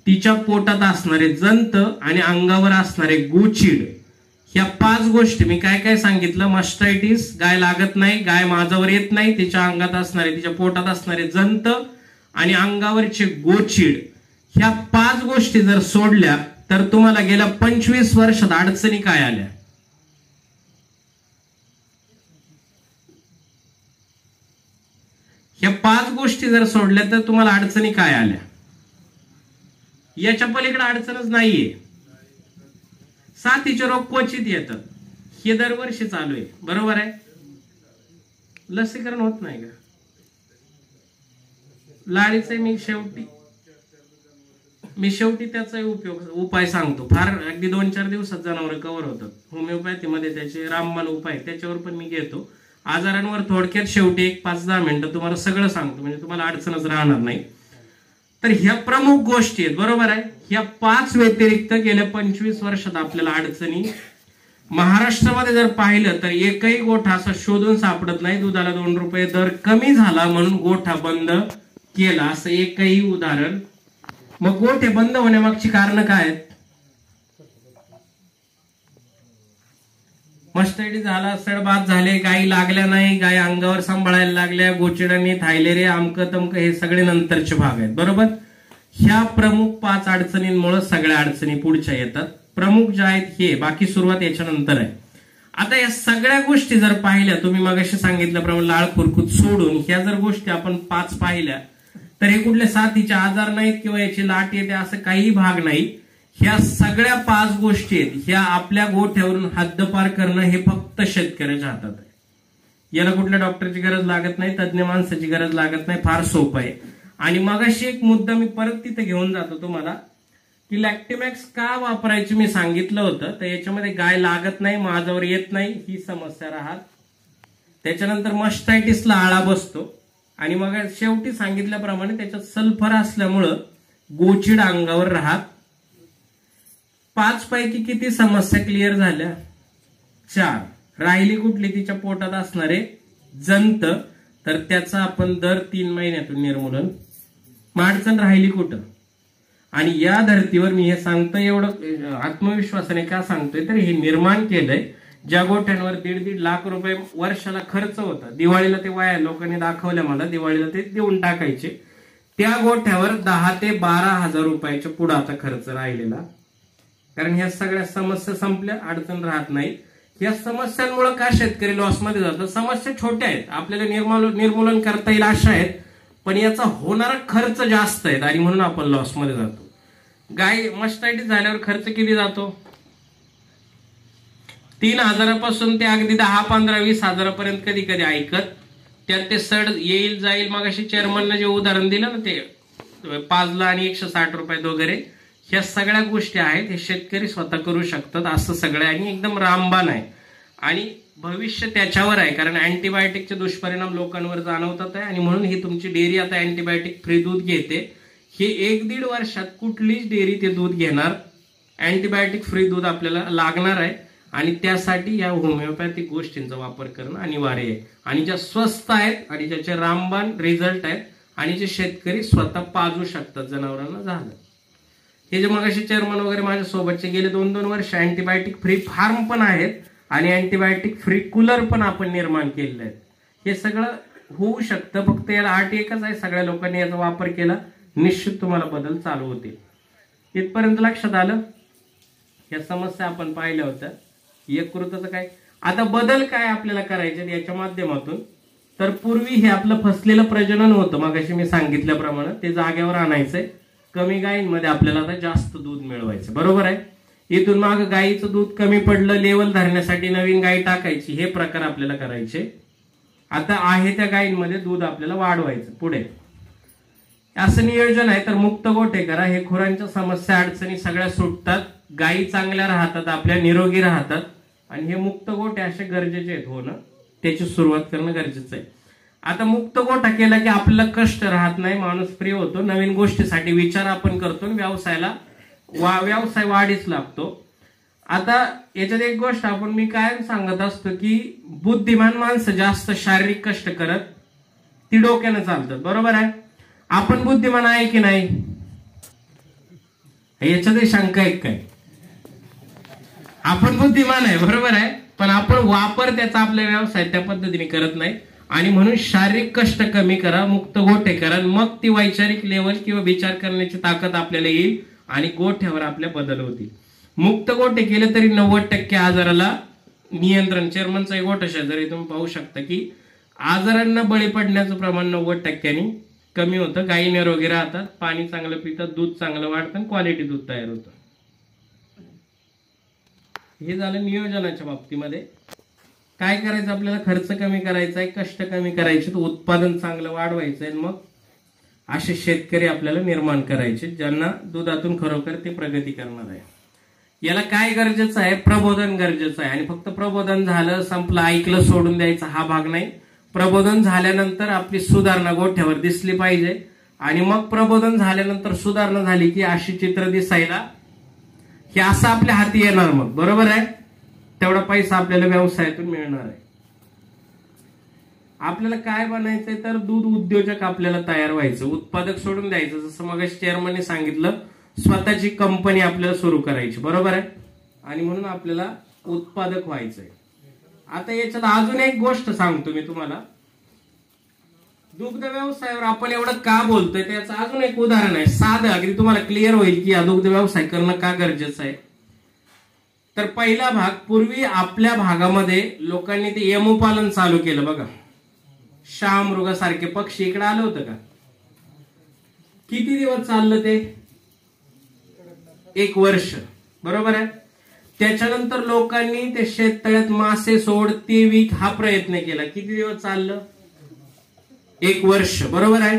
तिच्या पोटात असणारे जंत आणि अंगावर असणारे गोचीड, ह्या 5 गोष्टी मी काय काय सांगितलं. मस्टायटिस, गाय लागत नाही, गाय माझावर येत नाही, तिच्या अंगात असणारे, तिच्या पोटात असणारे जंत आणि अंगावरचे गोचीड, ह्या 5 गोष्टी जर सोडल्या तर तुम्हाला गेल्या 25 वर्षात अडचणी काय आल्या? ह्या 5 गोष्टी जर सोडल्या तर तुम्हाला अडचणी काय आल्या? याच्या पलीकडे अडचणच नाहीये. साथीचे रोग क्वचित येतात, हे दरवर्षी चालू आहे. बरोबर आहे. लसीकरण होत नाही का? लाळीचे मी शेवटी त्याचा उपाय सांगतो. फार अगदी 2-4 दिवसात जनावर कव्हर होतात. होमिओपॅथीमध्ये त्याचे रामबाण उपाय, त्याच्यावर पण मी घेतो. आजारांवर थोडक्यात शेवटी 5-10 मिनिटं तुम्हाला सगळं सांगतो, म्हणजे तुम्हाला अडचणच राहणार नाही. तर ह्या प्रमुख गोष्टी आहेत. बरोबर आहे. ह्या 5 व्यतिरिक्त गेल्या 25 वर्षात आपल्याला अडचणी महाराष्ट्रामध्ये जर पाहिलं तर एकही गोठा असा शोधून सापडत नाही दुधाला 2 रुपये दर कमी झाला म्हणून गोठा बंद केला, असं एकही उदाहरण. मग गोठे बंद होण्यामागची कारण काय आहेत? मस्टडी झाला, सडबाद झाले, गायी लागल्या नाही, गाय अंगावर सांभाळायला लागल्या, गोचिडांनी थायलेरे, आमकं तमकं, हे सगळे नंतरचे भाग आहेत. बरोबर. ह्या प्रमुख 5 अडचणींमुळे सगळ्या अडचणी पुढच्या येतात. प्रमुख ज्या आहेत हे, बाकी सुरुवात याच्यानंतर आहे. आता या सगळ्या गोष्टी जर पाहिल्या, तुम्ही मगाशी सांगितल्याप्रमाणे लाळ खुरकूत सोडून ह्या जर गोष्टी आपण 5 पाहिल्या, तर हे कुठले साथीचे आजार नाहीत किंवा याची लाट येते असं काही भाग नाही. ह्या सगळ्या 5 गोष्टी आहेत, ह्या आपल्या गोठ्यावरून हद्दपार करणं हे फक्त शेतकऱ्याच्या हातात आहे. याला कुठल्या डॉक्टरची गरज लागत नाही, तज्ञ माणसाची गरज लागत नाही, फार सोपं आहे. आणि मगाशी एक मुद्दा मी परत तिथे घेऊन जातो तुम्हाला, की लॅक्टिमॅक्स का वापरायची मी सांगितलं होतं. तर याच्यामध्ये गाय लागत नाही, माझ्यावर येत नाही, ही समस्या राहत. त्याच्यानंतर मस्टायटिसला आळा बसतो. आणि मग शेवटी सांगितल्याप्रमाणे त्याच्यात सल्फर असल्यामुळं गोचिड अंगावर राहत. 5 पैकी किती समस्या क्लिअर झाल्या? 4. राहिली कुठली? तिच्या पोटात असणारे जंत, तर त्याचं आपण दर 3 महिन्यातून निर्मूलन. अडचण राहिली कुठं? आणि या धर्तीवर मी हे सांगतोय, एवढं आत्मविश्वासाने का सांगतोय, तर हे निर्माण केलंय ज्या गोठ्यांवर 1.5 लाख रुपये वर्षाला खर्च होता. दिवाळीला ते वाया लोकांनी दाखवल्या मला, दिवाळीला ते देऊन टाकायचे. त्या गोठ्यावर 10 ते 12 हजार रुपयाच्या पुढे आता खर्च राहिलेला. कारण ह्या सगळ्या समस्या संपल्या, अडचण राहत नाही. या समस्यांमुळे का शेतकरी लॉसमध्ये जातो? समस्या छोट्या आहेत, आपल्याला निर्मूलन करता येईल अशा आहेत, पण याचा होणारा खर्च जास्त आहे आणि म्हणून आपण लॉसमध्ये जातो. गाय मस्टायटिस झाल्यावर खर्च किती जातो? 3,000 ते अगदी 10, 15, 20 हजारापर्यंत कधी कधी ऐकत. त्यात ते सड येईल जाईल. मग अशी चेअरमनने जे उदाहरण दिलं ना, ते 5 ला आणि 160 रुपयात वगैरे, ह्या सगळ्या गोष्टी आहेत, हे शेतकरी स्वतः करू शकतात. असं सगळं आणि एकदम रामबाण आहे. आणि भविष्य त्याच्यावर आहे, कारण अँटीबायोटिकचे दुष्परिणाम लोकांवर जाणवतात आहे. आणि म्हणून ही तुमची डेअरी आता अँटीबायोटिक फ्री दूध घेते. हे 1-1.5 वर्षात कुठलीच डेअरी ते दूध घेणार, अँटीबायोटिक फ्री दूध आपल्याला लागणार आहे. आणि त्यासाठी या होमिओपॅथिक गोष्टींचा वापर करणं अनिवार्य आहे. आणि ज्या स्वस्त आहेत आणि ज्याचे रामबाण रिझल्ट आहेत आणि जे शेतकरी स्वतः पाजू शकतात जनावरांना झालं. हे जे मगाशी चेअरमन वगैरे माझ्या सोबतचे गेले 2-2 वर्ष अँटीबायोटिक फ्री फार्म पण आहेत आणि अँटीबायोटिक फ्री कूलर पण आपण निर्माण केलेले आहेत. हे सगळं होऊ शकतं, फक्त याला अट एकच आहे, सगळ्या लोकांनी याचा वापर केला, निश्चित तुम्हाला बदल चालू होतील. इथपर्यंत लक्षात आलं? या समस्या आपण पाहिल्या होत्या. यकृताचं काय, आता बदल काय आपल्याला करायचे याच्या माध्यमातून. तर पूर्वी हे आपलं फसलेलं प्रजनन होतं, मगाशी मी सांगितल्याप्रमाणे, ते जागेवर आणायचंय. कमी गायींमध्ये आपल्याला आता जास्त दूध मिळवायचं. बरोबर आहे. इथून माग गायीचं दूध कमी पडलं, लेवल धरण्यासाठी नवीन गाय टाकायची, हे प्रकार आपल्याला करायचे. आता आहे त्या गायींमध्ये दूध आपल्याला वाढवायचं पुढे, असं नियोजन आहे. तर मुक्त गोठे करा, हे खुरांच्या समस्या अडचणी सगळ्या सुटतात, गायी चांगल्या राहतात, आपल्या निरोगी राहतात. आणि हे मुक्त गोठे असे गरजेचे आहेत होणं, त्याची सुरुवात करणं गरजेचं आहे. आता मुक्त गोठा केला की आपल्याला कष्ट राहत नाही, माणूस फ्री होतो, नवीन गोष्टीसाठी विचार आपण करतो, व्यवसाय वाढीच लागतो. आता याच्यात एक गोष्ट आपण मी कायम सांगत असतो की बुद्धिमान माणसं जास्त शारीरिक कष्ट करत, ती डोक्यानं चालतात. बरोबर आहे. आपण बुद्धिमान आहे की नाही? याच्यातही शंका आहे काय? आपण बुद्धिमान आहे, बरोबर आहे, पण आपण वापर त्याचा आपल्या व्यवसाय त्या पद्धतीने करत नाही. आणि म्हणून शारीरिक कष्ट कमी करा, मुक्त गोठे करा, मग ती वैचारिक लेवल किंवा विचार करण्याची ताकद आपल्याला येईल आणि गोठ्यावर आपल्या बदल होतील. मुक्त गोठे केले तरी 90% आजाराला नियंत्रण. चेअरमनचा एक गोठा शेजारी तुम्ही पाहू शकता की आजारांना बळी पडण्याचं प्रमाण 90% कमी होतं. गायी निरोगी राहतात, पाणी चांगलं पितात, दूध चांगलं वाढतं, क्वालिटी दूध तयार होतं. हे झालं नियोजनाच्या बाबतीमध्ये. काय करायचं आपल्याला? खर्च कमी करायचा आहे, कष्ट कमी करायचे, उत्पादन चांगलं वाढवायचंय. मग असे शेतकरी आपल्याला निर्माण करायचे ज्यांना दुधातून खरोखर ते प्रगती करणार आहे. याला काय गरजेचं आहे? प्रबोधन गरजेचं आहे. आणि फक्त प्रबोधन झालं संपलं, ऐकलं सोडून द्यायचा हा भाग नाही. प्रबोधन झाल्यानंतर आपली सुधारणा गोठ्यावर दिसली पाहिजे. आणि मग प्रबोधन झाल्यानंतर सुधारणा झाली की अशी चित्र दिसायला, हे असं आपल्या हाती येणार. मग बरोबर आहे, तेवढा पैसा आपल्याला व्यवसायातून मिळणार आहे. आपल्याला काय बनायचंय? तर दूध उद्योजक आपल्याला तयार व्हायचं, उत्पादक सोडून द्यायचं. जसं मग चेअरमनने सांगितलं, स्वतःची कंपनी आपल्याला सुरू करायची. बरोबर आहे. आणि म्हणून आपल्याला उत्पादक व्हायचंय. आता याच्यात अजून एक गोष्ट सांगतो मी तुम्हाला. दुग्ध व्यवसायावर आपण एवढं का बोलतोय त्याचं अजून एक उदाहरण आहे, साधं, अगदी तुम्हाला क्लिअर होईल की हा दुग्ध व्यवसाय करणं का गरजेचं आहे. तर पहिला भाग, पूर्वी आपल्या भागामध्ये लोकांनी ते यमुपालन चालू केलं बघा. शहामृगासारखे पक्षी इकडे आलं होतं का? किती दिवस चाललं ते? 1 वर्ष, बरोबर आहे. त्याच्यानंतर लोकांनी ते शेततळ्यात मासे सोड ते विक हा प्रयत्न केला. किती दिवस चाललं? 1 वर्ष, बरोबर आहे.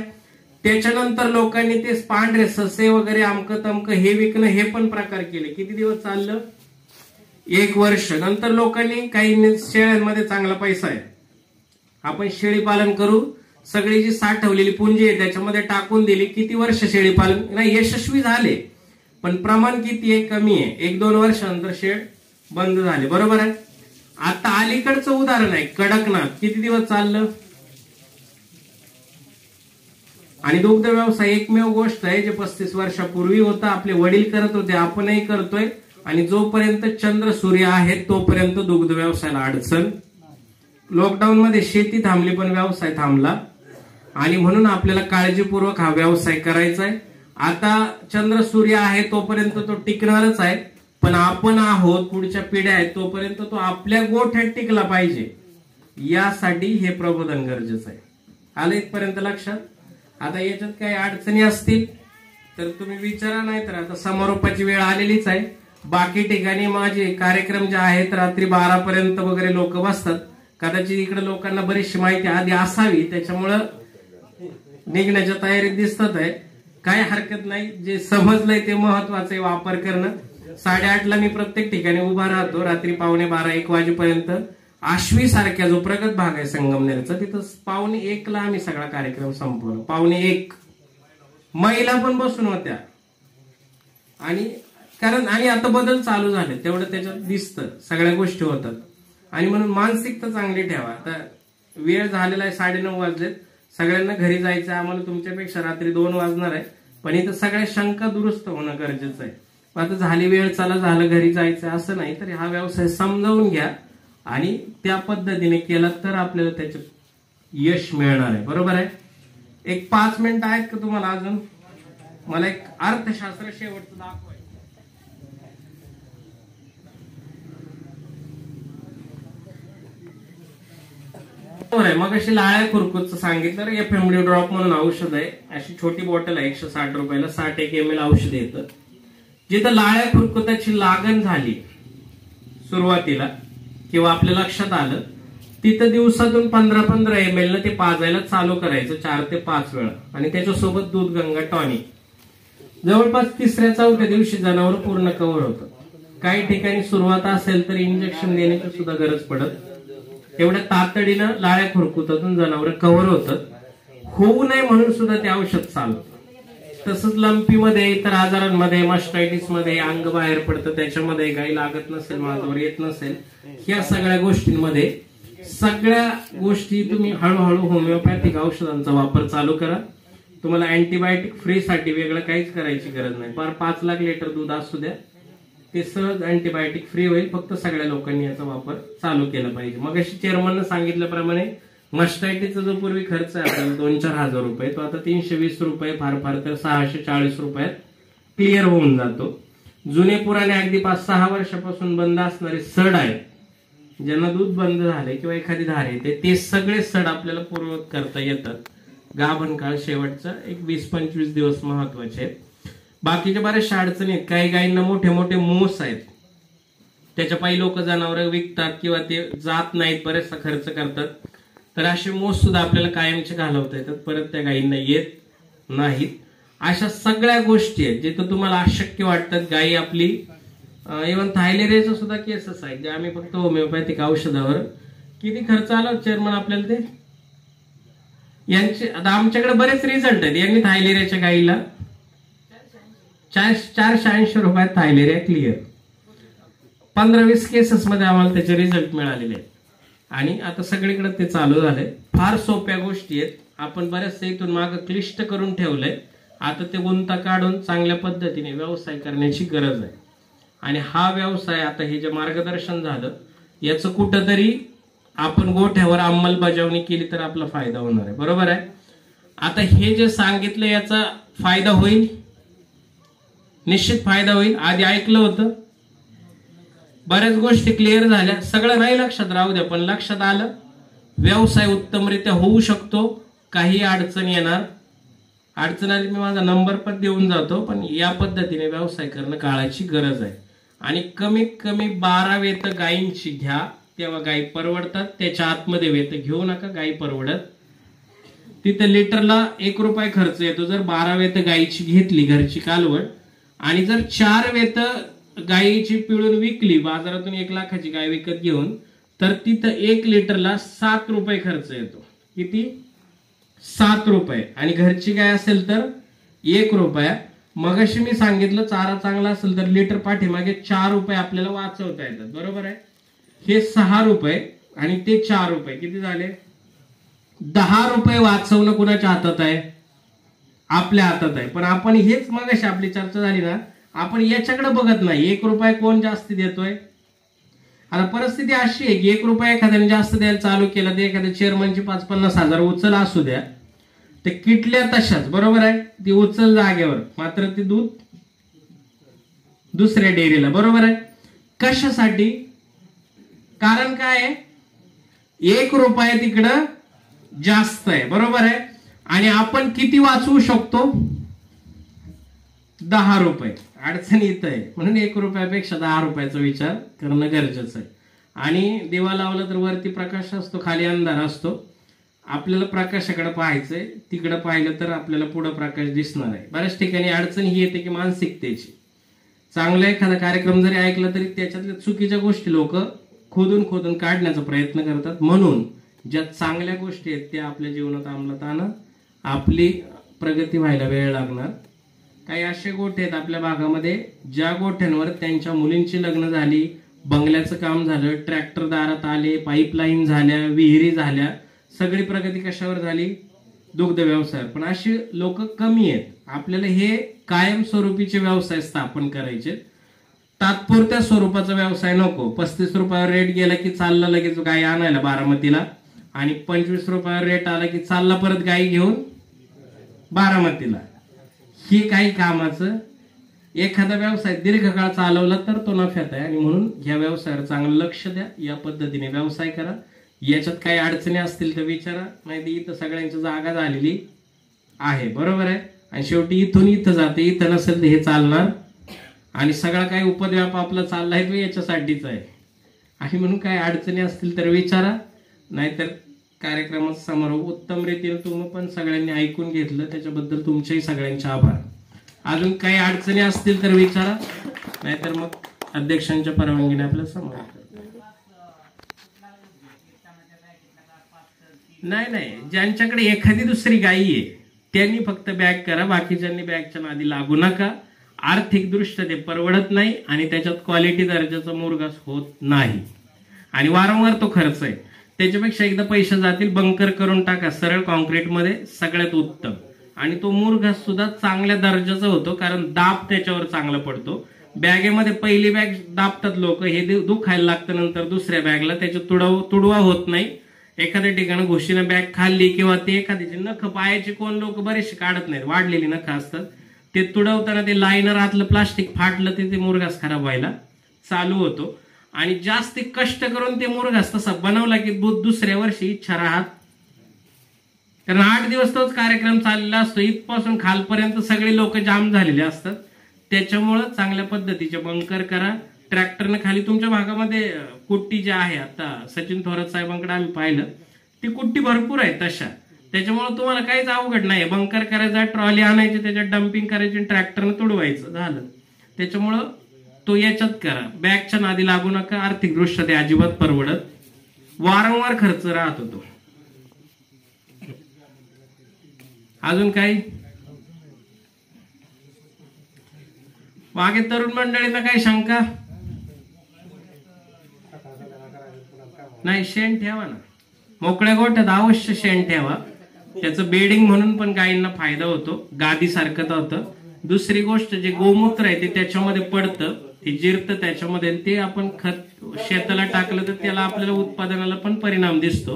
त्याच्यानंतर लोकांनी ते पांढरे ससे वगैरे अमकं तमकं हे विकणं हे पण प्रकार केले. किती दिवस चाललं? 1 वर्ष. नंतर लोकांनी काही शेळ्यांमध्ये चांगला पैसा आहे, आपण शेळी पालन करू, सगळी जी साठवलेली पुंजी आहे त्याच्यामध्ये टाकून दिली. किती वर्ष शेळी पालन नाही, यशस्वी झाले, पण प्रमाण किती आहे? कमी आहे. 1-2 वर्षानंतर शेड बंद झाले, बरोबर आहे. आता अलीकडचं उदाहरण आहे कडकनाथ. किती दिवस चाललं? आणि दुग्ध व्यवसाय एकमेव गोष्ट आहे जे 35 वर्षापूर्वी होता, आपले वडील करत होते, आपणही करतोय. आणि जोपर्यंत चंद्र सूर्य आहे तोपर्यंत दुग्ध व्यवसायाला अडचण. लॉकडाऊन मध्ये शेती थांबली पण व्यवसाय थांबला, आणि म्हणून आपल्याला काळजीपूर्वक हा व्यवसाय करायचा आहे. आता चंद्र सूर्य आहे तोपर्यंत तो टिकणारच आहे, पण आपण आहोत, पुढच्या पिढ्या आहेत, तोपर्यंत तो आपल्या गोठ्यात टिकला पाहिजे. यासाठी हे प्रबोधन गरजेचं आहे. आलं इथपर्यंत लक्षात? आता याच्यात काही अडचणी असतील तर तुम्ही विचारा, नाही तर आता समारोपाची वेळ आलेलीच आहे. बाकी ठिकाणी माझे कार्यक्रम जे आहेत रात्री 12 पर्यंत वगैरे लोक बसतात. कदाचित इकडे लोकांना बरीचशी माहिती आधी असावी, त्याच्यामुळं निघण्याच्या तयारीत दिसतात आहे. काय हरकत नाही, जे समजलंय ते महत्वाचं वापर करणं. 8:30ला मी प्रत्येक ठिकाणी उभा राहतो, रात्री 12:45-1 वाजेपर्यंत. आश्वी सारख्या जो प्रगत भाग आहे संगमनेरचा, तिथं 12:45ला आम्ही सगळा कार्यक्रम संपवला. 12:45 महिला पण बसून होत्या. आणि आता बदल चालू झाले, तेवढं त्याच्यात दिसतं, सगळ्या गोष्टी होतात. आणि म्हणून मानसिकता चांगली ठेवा. आता वेळ झालेला आहे, 9:30 वाजलेत, सगळ्यांना घरी जायचं आहे. आम्हाला तुमच्यापेक्षा रात्री 2 वाजणार आहे, पण इथं सगळ्या शंका दुरुस्त होणं गरजेचं आहे. आता झाली वेळ, चला झालं, घरी जायचं असं नाही. तर हा व्यवसाय समजावून घ्या आणि त्या पद्धतीने केला तर आपल्याला त्याच्यात यश मिळणार आहे, बरोबर आहे. एक 5 मिनिटं आहेत का तुम्हाला अजून? मला एक अर्थशास्त्र शेवटचं दाखवायचं. मग अशी लाळ्या खुरकूतचं सांगितलं. FMD ड्रॉप म्हणून औषध आहे, अशी छोटी बॉटल आहे, 160 रुपयाला 60 ml औषध येतं. जिथं लाळ्या खुरकुताची लागण झाली सुरुवातीला किंवा आपल्या लक्षात आलं, तिथं दिवसातून 15-15 ml न ते पाजायला चालू करायचं 4 ते 5 वेळा. आणि त्याच्यासोबत दूध गंगा टॉनिक. जवळपास 3ऱ्या-4थ्या दिवशी जनावर पूर्ण कव्हर होतं. काही ठिकाणी सुरुवात असेल तर इंजेक्शन देण्याची सुद्धा गरज पडत. एवढ्या तातडीनं लाळ्या खुरकुतातून जनावर कव्हर होतात. होऊ नये म्हणून सुद्धा ते औषध चालतं. तसंच लंपीमध्ये, इतर आजारांमध्ये, मास्टायटिस मध्ये अंग बाहेर पडतं, त्याच्यामध्ये गाई लागत नसेल, माझ्यावर येत नसेल, ह्या सगळ्या गोष्टींमध्ये सगळ्या गोष्टी तुम्ही हळूहळू होमिओपॅथिक औषधांचा वापर चालू करा. तुम्हाला अँटीबायोटिक फ्री साठी वेगळं काहीच करायची गरज नाही. 5 लाख लिटर दूध असू द्या, ते सहज अँटीबायोटिक फ्री होईल. फक्त सगळ्या लोकांनी याचा वापर चालू केला पाहिजे. मग अशी चेअरमननं सांगितल्याप्रमाणे मास्टायटिसचा जो पूर्वी खर्च आहे आपल्याला 2-4 हजार रुपये, तो आता 320 रुपये, फार फार तर 640 रुपयात क्लिअर होऊन जातो. जुने पुराणे अगदी 5-6 वर्षापासून बंद असणारे सड आहेत, ज्यांना दूध बंद झाले किंवा एखादी धार येते, ते सगळे सड आपल्याला पूर्ववत करता येतात. गाभण काळ शेवटचा एक 20-25 दिवस महत्वाचे आहेत. बाकीच्या बऱ्याचशा अडचणी आहेत. काही गायींना मोठे मोठे मोस आहेत, त्याच्या पायी लोक जनावर विकतात किंवा ते जात नाहीत, बरेचसा खर्च करतात. तर असे मोस सुद्धा आपल्याला कायमचे घालवता येतात, परत त्या गायींना येत नाहीत. अशा सगळ्या गोष्टी आहेत जे तर तुम्हाला अशक्य वाटतात. गायी आपली इव्हन थायलेरियाचा सुद्धा केसेस आहेत जे आम्ही फक्त होमिओपॅथिक औषधावर. किती खर्च आला चेअरमन आपल्याला ते? यांचे आता आमच्याकडे बरेच रिझल्ट आहेत. यांनी थायलेरियाच्या गायीला 480 रुपयात थायलेरिया क्लिअर. 15-20 केसेस मध्ये आम्हाला त्याचे रिझल्ट मिळालेले आहेत. आणि आता सगळीकडे ते चालू झालंय. फार सोप्या गोष्टी आहेत, आपण बऱ्याचशा इथून मागं क्लिष्ट करून ठेवलंय. आता ते गुंता काढून चांगल्या पद्धतीने व्यवसाय करण्याची गरज आहे. आणि हा व्यवसाय आता हे जे मार्गदर्शन झालं याचं कुठंतरी आपण गोठ्यावर अंमलबजावणी केली तर आपला फायदा होणार आहे, बरोबर आहे. आता हे जे सांगितलं याचा फायदा होईल, निश्चित फायदा होईल. आधी ऐकलं होतं, बऱ्याच गोष्टी क्लिअर झाल्या, सगळं नाही लक्षात राहू द्या, पण लक्षात आलं. व्यवसाय उत्तमरित्या होऊ शकतो, काही अडचण येणार. अडचण आली मी माझा नंबर पण देऊन जातो, पण या पद्धतीने व्यवसाय करणं काळाची गरज आहे. आणि कमीत कमी 12 वेत गायींची घ्या, तेव्हा गायी परवडतात. त्याच्या आतमध्ये वेत घेऊ नका, गायी परवडत. तिथे लिटरला 1 रुपया खर्च येतो जर 12 वेत गायीची घेतली घरची कालवड. आणि जर 4 वेत गायीची पिळून विकली, बाजारातून 1 लाखाची गाय विकत घेऊन, तर तिथं 1 लिटरला 7 रुपये खर्च येतो. किती? 7 रुपये. आणि घरची गाय असेल तर 1 रुपया. मगाशी मी सांगितलं चारा चांगला असेल तर लिटर पाठीमागे 4 रुपये आपल्याला वाचवता येतात, बरोबर आहे. हे 6 रुपये आणि ते 4 रुपये किती झाले? 10 रुपये वाचवणं कुणाच्या हातात आहे? आपल्या हातात आहे. पण आपण हेच मगाशी आपली चर्चा झाली ना, आपण याच्याकडे बघत नाही 1 रुपया कोण जास्त देतोय. आता परिस्थिती अशी आहे की 1 रुपया एखाद्याने जास्त द्यायला चालू केला तर एखाद्या चेअरमनची 5-50 हजार उचल असू द्या, ते किटल्या तशाच, बरोबर आहे. ती उचल जागेवर, मात्र ते दूध दुसऱ्या डेअरीला, बरोबर आहे. कशासाठी? कारण काय आहे? 1 रुपया तिकडं जास्त आहे, बरोबर आहे. आणि आपण किती वाचवू शकतो? 10 रुपये. अडचण येत आहे म्हणून 1 रुपयापेक्षा 10 रुपयाचा विचार करणं गरजेचं आहे. आणि दिवा लावला तर वरती प्रकाश असतो, खाली अंधार असतो. आपल्याला प्रकाशाकडे पाहायचंय, तिकडे पाहिलं तर आपल्याला पुढे प्रकाश दिसणार आहे. बऱ्याच ठिकाणी अडचण ही येते की मानसिकतेची. चांगला एखादा कार्यक्रम जरी ऐकला तरी त्याच्यातल्या चुकीच्या गोष्टी लोक खोदून काढण्याचा प्रयत्न करतात. म्हणून ज्या चांगल्या गोष्टी आहेत त्या आपल्या जीवनात अंमलात आणा, आपली प्रगती व्हायला वेळ लागणार. काही असे गोठे आहेत आपल्या भागामध्ये ज्या गोठ्यांवर त्यांच्या मुलींची लग्न झाली, बंगल्याचं काम झालं, ट्रॅक्टर दारात आले, पाईपलाईन झाल्या, विहिरी झाल्या, सगळी प्रगती कशावर झाली? दुग्ध व्यवसायावर. पण अशी लोक कमी आहेत. आपल्याला हे कायमस्वरूपीचे व्यवसाय स्थापन करायचे, तात्पुरत्या स्वरूपाचा व्यवसाय नको. 35 रुपयावर रेट गेला की चालला लगेच गाय आणायला बारामतीला, आणि 25 रुपयावर रेट आला की चालला परत गाय घेऊन बारामतीला. हे काही कामाचं. एखादा व्यवसाय दीर्घकाळ चालवला तर तो नफ्यात आहे. आणि म्हणून या व्यवसायावर चांगलं लक्ष द्या, या पद्धतीने व्यवसाय करा. याच्यात काही अडचणी असतील तर विचारा, नाही इथं सगळ्यांची जागा झालेली आहे, बरोबर आहे. आणि शेवटी इथून इथं जाते, इथं नसेल तर हे चालणार. आणि सगळा काही उपद्व्याप आपला चाललाय तो याच्यासाठीच आहे. आणि म्हणून काही अडचणी असतील तर विचारा, नाहीतर कार्यक्रमात समारोप उत्तम रीतीने तुम्ही पण सगळ्यांनी ऐकून घेतलं, त्याच्याबद्दल तुमचेही सगळ्यांचे आभार. अजून काही अडचणी असतील तर विचारा, नाहीतर मग अध्यक्षांच्या परवानगीने आपला समारोप. नाही, ज्यांच्याकडे एखादी दुसरी गायी आहे त्यांनी फक्त बॅग करा, बाकीच्यांनी बॅगच्या नादी लागू नका. आर्थिक दृष्ट्या ते परवडत नाही आणि त्याच्यात क्वालिटी दर्जाचा मुरघास होत नाही आणि वारंवार तो खर्च आहे. त्याच्यापेक्षा एकदा पैसे जातील, बंकर करून टाका सरळ कॉन्क्रीटमध्ये, सगळ्यात उत्तम. आणि तो मुरघास सुद्धा चांगल्या दर्जाचा होतो, कारण दाब त्याच्यावर चांगला पडतो. बॅगेमध्ये पहिली बॅग दाबतात लोक, हे दुखायला लागतं नंतर दुसऱ्या बॅगला, त्याच्या तुडवा होत नाही. एखाद्या ठिकाणी घुशीनं बॅग खाल्ली किंवा ते एखाद्याची नख पायाची कोण लोक बरेचसे काढत नाहीत, वाढलेली नख असतात, ते तुडवताना ते लायनर आतलं प्लास्टिक फाटलं ते मुरघास खराब व्हायला चालू होतो. आणि जास्त कष्ट करून ते मुरघास तसा बनवला की दुसऱ्या वर्षी इच्छा राहत, कारण 8 दिवस तोच कार्यक्रम चाललेला असतो, इथपासून खालपर्यंत सगळे लोक जाम झालेले असतात. त्याच्यामुळं चांगल्या पद्धतीचे बंकर करा. ट्रॅक्टरनं खाली तुमच्या भागामध्ये कुट्टी जी आहे, आता सचिन थोरात साहेबांकडे आम्ही पाहिलं, ती कुट्टी भरपूर आहे तशा. त्याच्यामुळे तुम्हाला काहीच अवघड नाही. बंकर करायचा, ट्रॉली आणायची, त्याच्यात डम्पिंग करायची, ट्रॅक्टरनं तुडवायचं, झालं. त्याच्यामुळं तो याच्यात करा, बॅगच्या नादी लागू नका. आर्थिक दृष्ट्या ते अजिबात परवडत, वारंवार खर्च राहत होतो. अजून काही मागे तरुण मंडळींना काही शंका नाही? शेण ठेवा ना, मोकळ्या गोठ्यात अवश्य शेण ठेवा. त्याचं बेडिंग म्हणून पण गायींना फायदा होतो, गादी सारखं होतं. दुसरी गोष्ट जे गोमूत्र आहे ते त्याच्यामध्ये पडतं, ते जिरतं त्याच्यामध्ये, ते आपण खत शेताला टाकलं तर त्याला आपल्याला उत्पादनाला पण परिणाम दिसतो.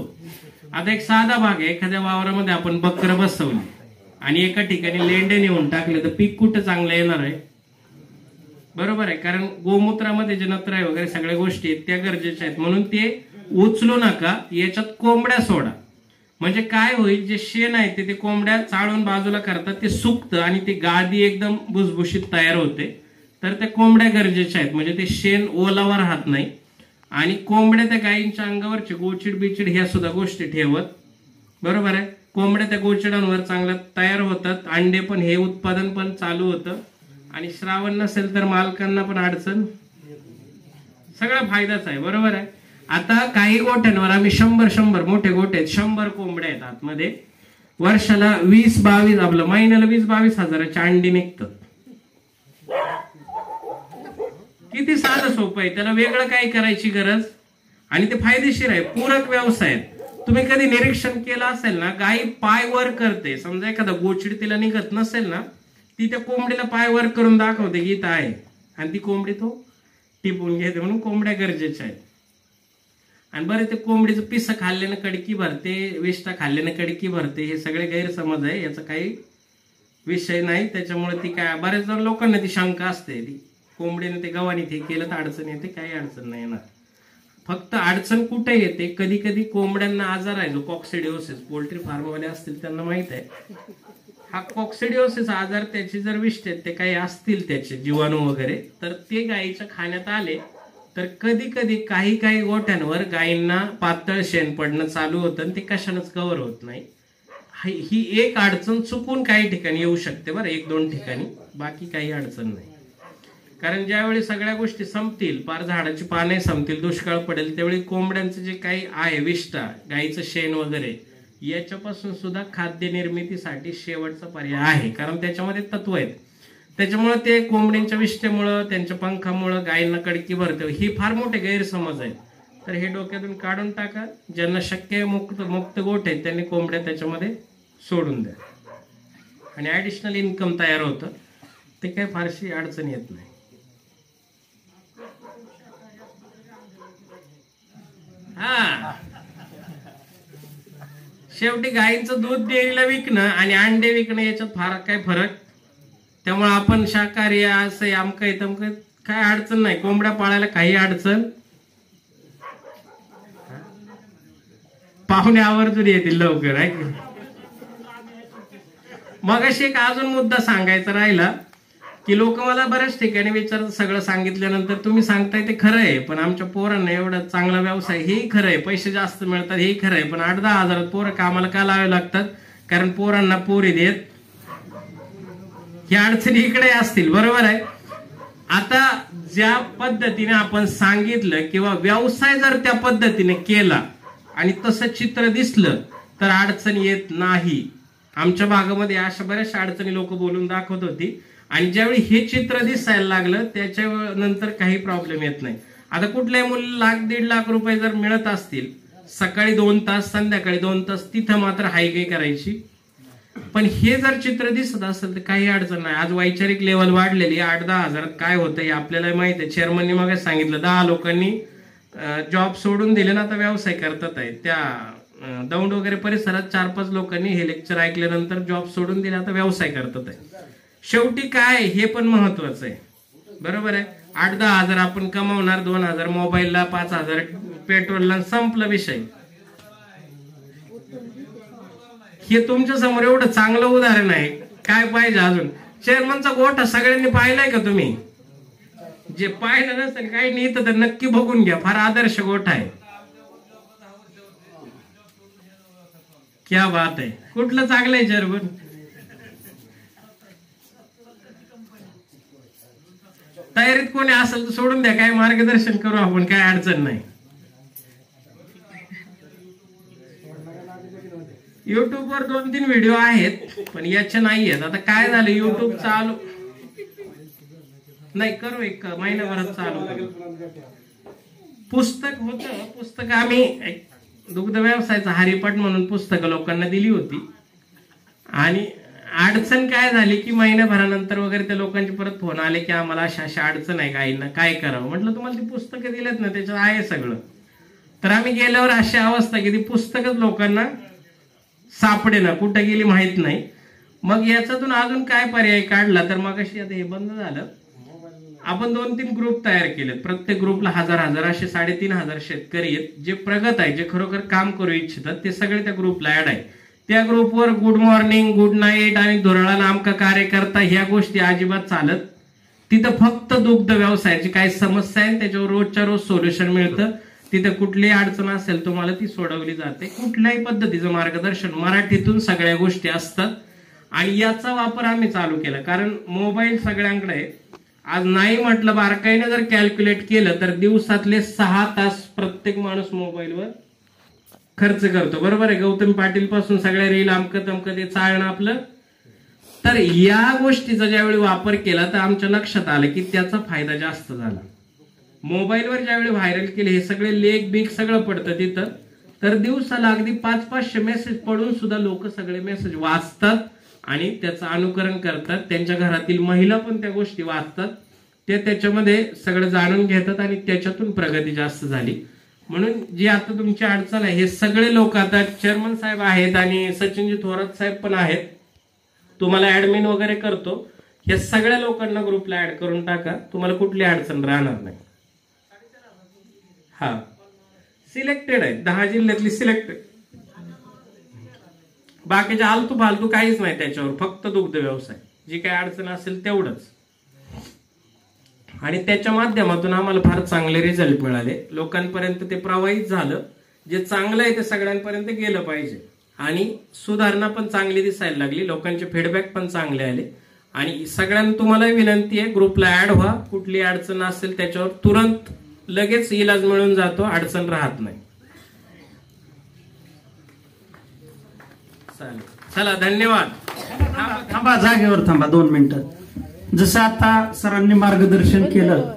आता एक साधा भाग आहे, एखाद्या वावरामध्ये आपण बकरं बसवली आणि एका ठिकाणी लेंडे नेऊन टाकले तर पीक कुठं चांगलं येणार आहे? बरोबर आहे, कारण गोमूत्रामध्ये जे नत्र आहे वगैरे सगळ्या गोष्टी आहेत त्या गरजेच्या आहेत. म्हणून ते उचलू नका, याच्यात कोंबड्या सोडा. म्हणजे काय होईल, जे शेण आहे ते कोंबड्या चाळून बाजूला करतात, ते सुकतं आणि ती गादी एकदम भुसभुशीत तयार होते. तर त्या कोंबड्या गरजेच्या आहेत, म्हणजे ते शेण ओलावा राहत नाही. आणि कोंबड्या त्या गायींच्या अंगावरचे गोचिड बिचिड ह्या सुद्धा गोष्टी ठेवत. बरोबर आहे, कोंबड्या त्या गोचिडांवर चांगल्या तयार होतात, अंडे पण, हे उत्पादन पण चालू होतं. आणि श्रावण नसेल तर मालकांना पण अडचण, सगळा फायदाच आहे. बरोबर आहे. आता काही गोठ्यांवर आम्ही 100 मोठे गोठे आहेत, 100 कोंबड्या आहेत आतमध्ये, वर्षाला 20-22 आपलं महिन्याला 20-22 हजाराची अंडी निघतात. किती साधं सोपं आहे, त्याला वेगळं काही करायची गरज, आणि ते फायदेशीर आहे, पूरक व्यवसाय आहे. तुम्ही कधी निरीक्षण केलं असेल ना, गाई पाय वर करते, समजा एखादा गोचिड तिला निघत नसेल ना, ती त्या कोंबडीला पाय वर करून दाखवते की इथं आहे, आणि ती कोंबडी तो टिपून घेते. म्हणून कोंबड्या गरजेच्या आहेत. आणि बरं, ते कोंबडीचं पिसं खाल्ल्यानं कडकी भरते, विष्ठा खाल्ल्यानं कडकी भरते, हे सगळे गैरसमज आहे, याचा काही विषय नाही. त्याच्यामुळे ती काय, बऱ्याच जण लोकांना ती शंका असते, ती कोंबडीने ते गव्हाणी ते केलं तर अडचण येते, काही अडचण नाही येणार. फक्त अडचण कुठे येते, कधी कधी कोंबड्यांना आजार आहे जो कॉक्सिडिओसिस, पोल्ट्री फार्मवाले असतील त्यांना माहित आहे. हा कॉक्सिडिओसिस आजार, त्याची जर विष्ठेत ते काही असतील त्याचे जीवाणू वगैरे, तर ते गायीच्या खाण्यात आले तर कधी कधी काही गोठ्यांवर गायींना पातळ शेण पडणं चालू होतं आणि ते कशानंच कव्हर होत नाही. ही एक अडचण चुकून काही ठिकाणी येऊ शकते बरं, 1-2 ठिकाणी, बाकी काही अडचण नाही. कारण ज्यावेळी सगळ्या गोष्टी संपतील, पार झाडाची पाने संपतील, दुष्काळ पडेल, त्यावेळी कोंबड्यांचं जे काही आहे विष्ठा, गाईचं शेण वगैरे, याच्यापासून सुद्धा खाद्य निर्मितीसाठी शेवटचा पर्याय आहे. कारण त्याच्यामध्ये तत्व आहेत. त्याच्यामुळे ते कोंबड्यांच्या विष्ठेमुळं, त्यांच्या पंखामुळं गायींना कडकी भरते, ही फार मोठे गैरसमज आहेत. तर हे डोक्यातून काढून टाका. ज्यांना शक्य मुक्त गोठ आहेत त्यांनी कोंबड्या त्याच्यामध्ये सोडून द्या, आणि ऍडिशनल इन्कम तयार होतं, ते काही फारशी अडचण येत नाही. हा, शेवटी गायींचं दूध डेअरीला विकणं आणि अंडे विकणं याच्यात फार काय फरक. त्यामुळे आपण शाकाहारी असं आमकं तमकं काय अडचण नाही, कोंबड्या पाळायला काही अडचण. पाहुणे आवर्जून येतील लवकर आहे. मग अशी एक अजून मुद्दा सांगायचा राहिला की लोक मला बऱ्याच ठिकाणी विचारतात, सगळं सांगितल्यानंतर तुम्ही सांगताय ते खरं आहे, पण आमच्या पोरांना एवढा चांगला व्यवसाय, हेही खरं आहे, पैसे जास्त मिळतात, हेही खरं आहे, पण 8-10 हजारात पोरं कामाला का लावावे लागतात? कारण पोरांना पोरी देत. ह्या अडचणी इकडे असतील. बरोबर आहे. आता ज्या पद्धतीने आपण सांगितलं किंवा व्यवसाय जर त्या पद्धतीने केला आणि तसं चित्र दिसलं तर अडचण येत नाही. आमच्या भागामध्ये अशा बऱ्याचशा अडचणी लोक बोलून दाखवत होती, आणि ज्यावेळी हे चित्र दिसायला लागलं त्याच्या नंतर काही प्रॉब्लेम येत नाही. आता कुठल्याही मुलीला 1-1.5 लाख रुपये जर मिळत असतील, सकाळी 2 तास, संध्याकाळी 2 तास, तिथं मात्र हायगाई करायची. पण हे जर चित्र दिसत असेल तर काही अडचण नाही. आज वैचारिक लेवल वाढलेली, 8-10 हजारात काय होतं हे आपल्याला माहित आहे. चेअरमननी मग सांगितलं 10 लोकांनी जॉब सोडून दिले ना, आता व्यवसाय करतात आहे. त्या दौंड वगैरे परिसरात 4-5 लोकांनी हे लेक्चर ऐकल्यानंतर जॉब सोडून दिले, आता व्यवसाय करतात आहे. शेवटी काय, हे पण महत्वाचं आहे. बरोबर आहे. 8-10 हजार आपण कमावणार, 2,000 मोबाईलला, 5,000 पेट्रोलला, संपला विषय. हे तुमच्या समोर एवढं चांगलं उदाहरण आहे, काय पाहिजे अजून? चेअरमनचा गोठा सगळ्यांनी पाहिलाय का तुम्ही? जे पाहिलं नसेल काही नाही तर नक्की बघून घ्या, फार आदर्श गोठा आहे. क्या बात आहे. कुठलं चांगलं आहे चेअरमन? तयारीत कोणी असेल तर सोडून द्या, काय मार्गदर्शन करू आपण, काय अडचण नाही. युट्यूबवर 2-3 व्हिडिओ आहेत पण याचे नाही आहेत. आता काय झालं, युट्यूब चालू नाही करू, 1 महिन्याभरात चालू करू. पुस्तक होतं, पुस्तक आम्ही दुग्ध व्यवसायाचा हरिपाठ म्हणून पुस्तकं लोकांना दिली होती, आणि अडचण काय झाली की महिन्याभरानंतर वगैरे त्या लोकांचे परत फोन आले की आम्हाला अशा अशा अडचण आहे काहींना, काय करावं. म्हटलं तुम्हाला ती पुस्तकं दिलेत ना, त्याच्यात आहे सगळं. तर आम्ही गेल्यावर अशी अवस्था की ती पुस्तकच लोकांना सापडे ना, कुठं गेली माहित नाही. मग याच्यातून अजून काय पर्याय काढला तर मग अशी आता हे बंद झालं. आपण 2-3 ग्रुप तयार केलेत. प्रत्येक ग्रुपला 1000 असे 3500 शेतकरी आहेत जे प्रगत आहे, जे खरोखर काम करू इच्छितात, ते सगळे त्या ग्रुपला ऍड आहे. त्या ग्रुपवर गुड मॉर्निंग, गुड नाईट आणि धुरळा नामका कार्यकर्ता ह्या गोष्टी अजिबात चालत. तिथं फक्त दुग्ध व्यवसायाची काही समस्या आहे त्याच्यावर रोजच्या रोज सोल्युशन मिळतं. तिथं कुठलीही अडचण असेल तुम्हाला ती सोडवली जाते. कुठल्याही पद्धतीचं मार्गदर्शन मराठीतून सगळ्या गोष्टी असतात. आणि याचा वापर आम्ही चालू केला कारण मोबाईल सगळ्यांकडे आहे. आज नाही म्हटलं बारकाईने जर कॅल्क्युलेट केलं तर दिवसातले 6 तास प्रत्येक माणूस मोबाईलवर खर्च करतो. बरोबर आहे. गौतम पाटील पासून सगळ्या रील अमकं तमकं ते चालणं आपलं. तर या गोष्टीचा ज्यावेळी वापर केला तर आमच्या लक्षात आलं की त्याचा फायदा जास्त झाला. मोबाईलवर ज्यावेळी व्हायरल केले हे सगळे लेख बीक सगळं पडतं तिथं, तर दिवसाला अगदी 500-500 मेसेज पडून सुद्धा लोक सगळे मेसेज वाचतात आणि त्याचं अनुकरण करतात. त्यांच्या घरातील महिला पण त्या गोष्टी वाचतात, ते त्याच्यामध्ये सगळं जाणून घेतात आणि त्याच्यातून प्रगती जास्त झाली. म्हणून जी आता तुमची अडचण आहे हे सगळे लोक, आता चेअरमन साहेब आहेत आणि सचिनजी थोरात साहेब पण आहेत, तुम्हाला ऍडमिन वगैरे करतो, या सगळ्या लोकांना ग्रुपला ऍड करून टाका. तुम्हाला कुठली अडचण राहणार नाही. हा सिलेक्टेड आहे 10 जिल्ह्यातली सिलेक्टेड. बाकीचे आलतू फालतू काहीच नाही त्याच्यावर, फक्त दुग्ध व्यवसाय. जी काही अडचण असेल तेवढंच. आणि त्याच्या माध्यमातून आम्हाला फार चांगले रिझल्ट मिळाले. लोकांपर्यंत ते प्रवाहित झालं. जे चांगलं आहे ते सगळ्यांपर्यंत गेलं पाहिजे आणि सुधारणा पण चांगली दिसायला लागली. लोकांचे फीडबॅक पण चांगले आले. आणि सगळ्यांना तुम्हाला विनंती आहे ग्रुपला ऍड व्हा. कुठली अडचण असेल त्याच्यावर तुरंत लगेच इलाज मिळून जातो, अडचण राहत नाही. चालेल, चला धन्यवाद. थांबा जागेवर थांबा 2 मिनिटं. जसं आता सरांनी मार्गदर्शन केलं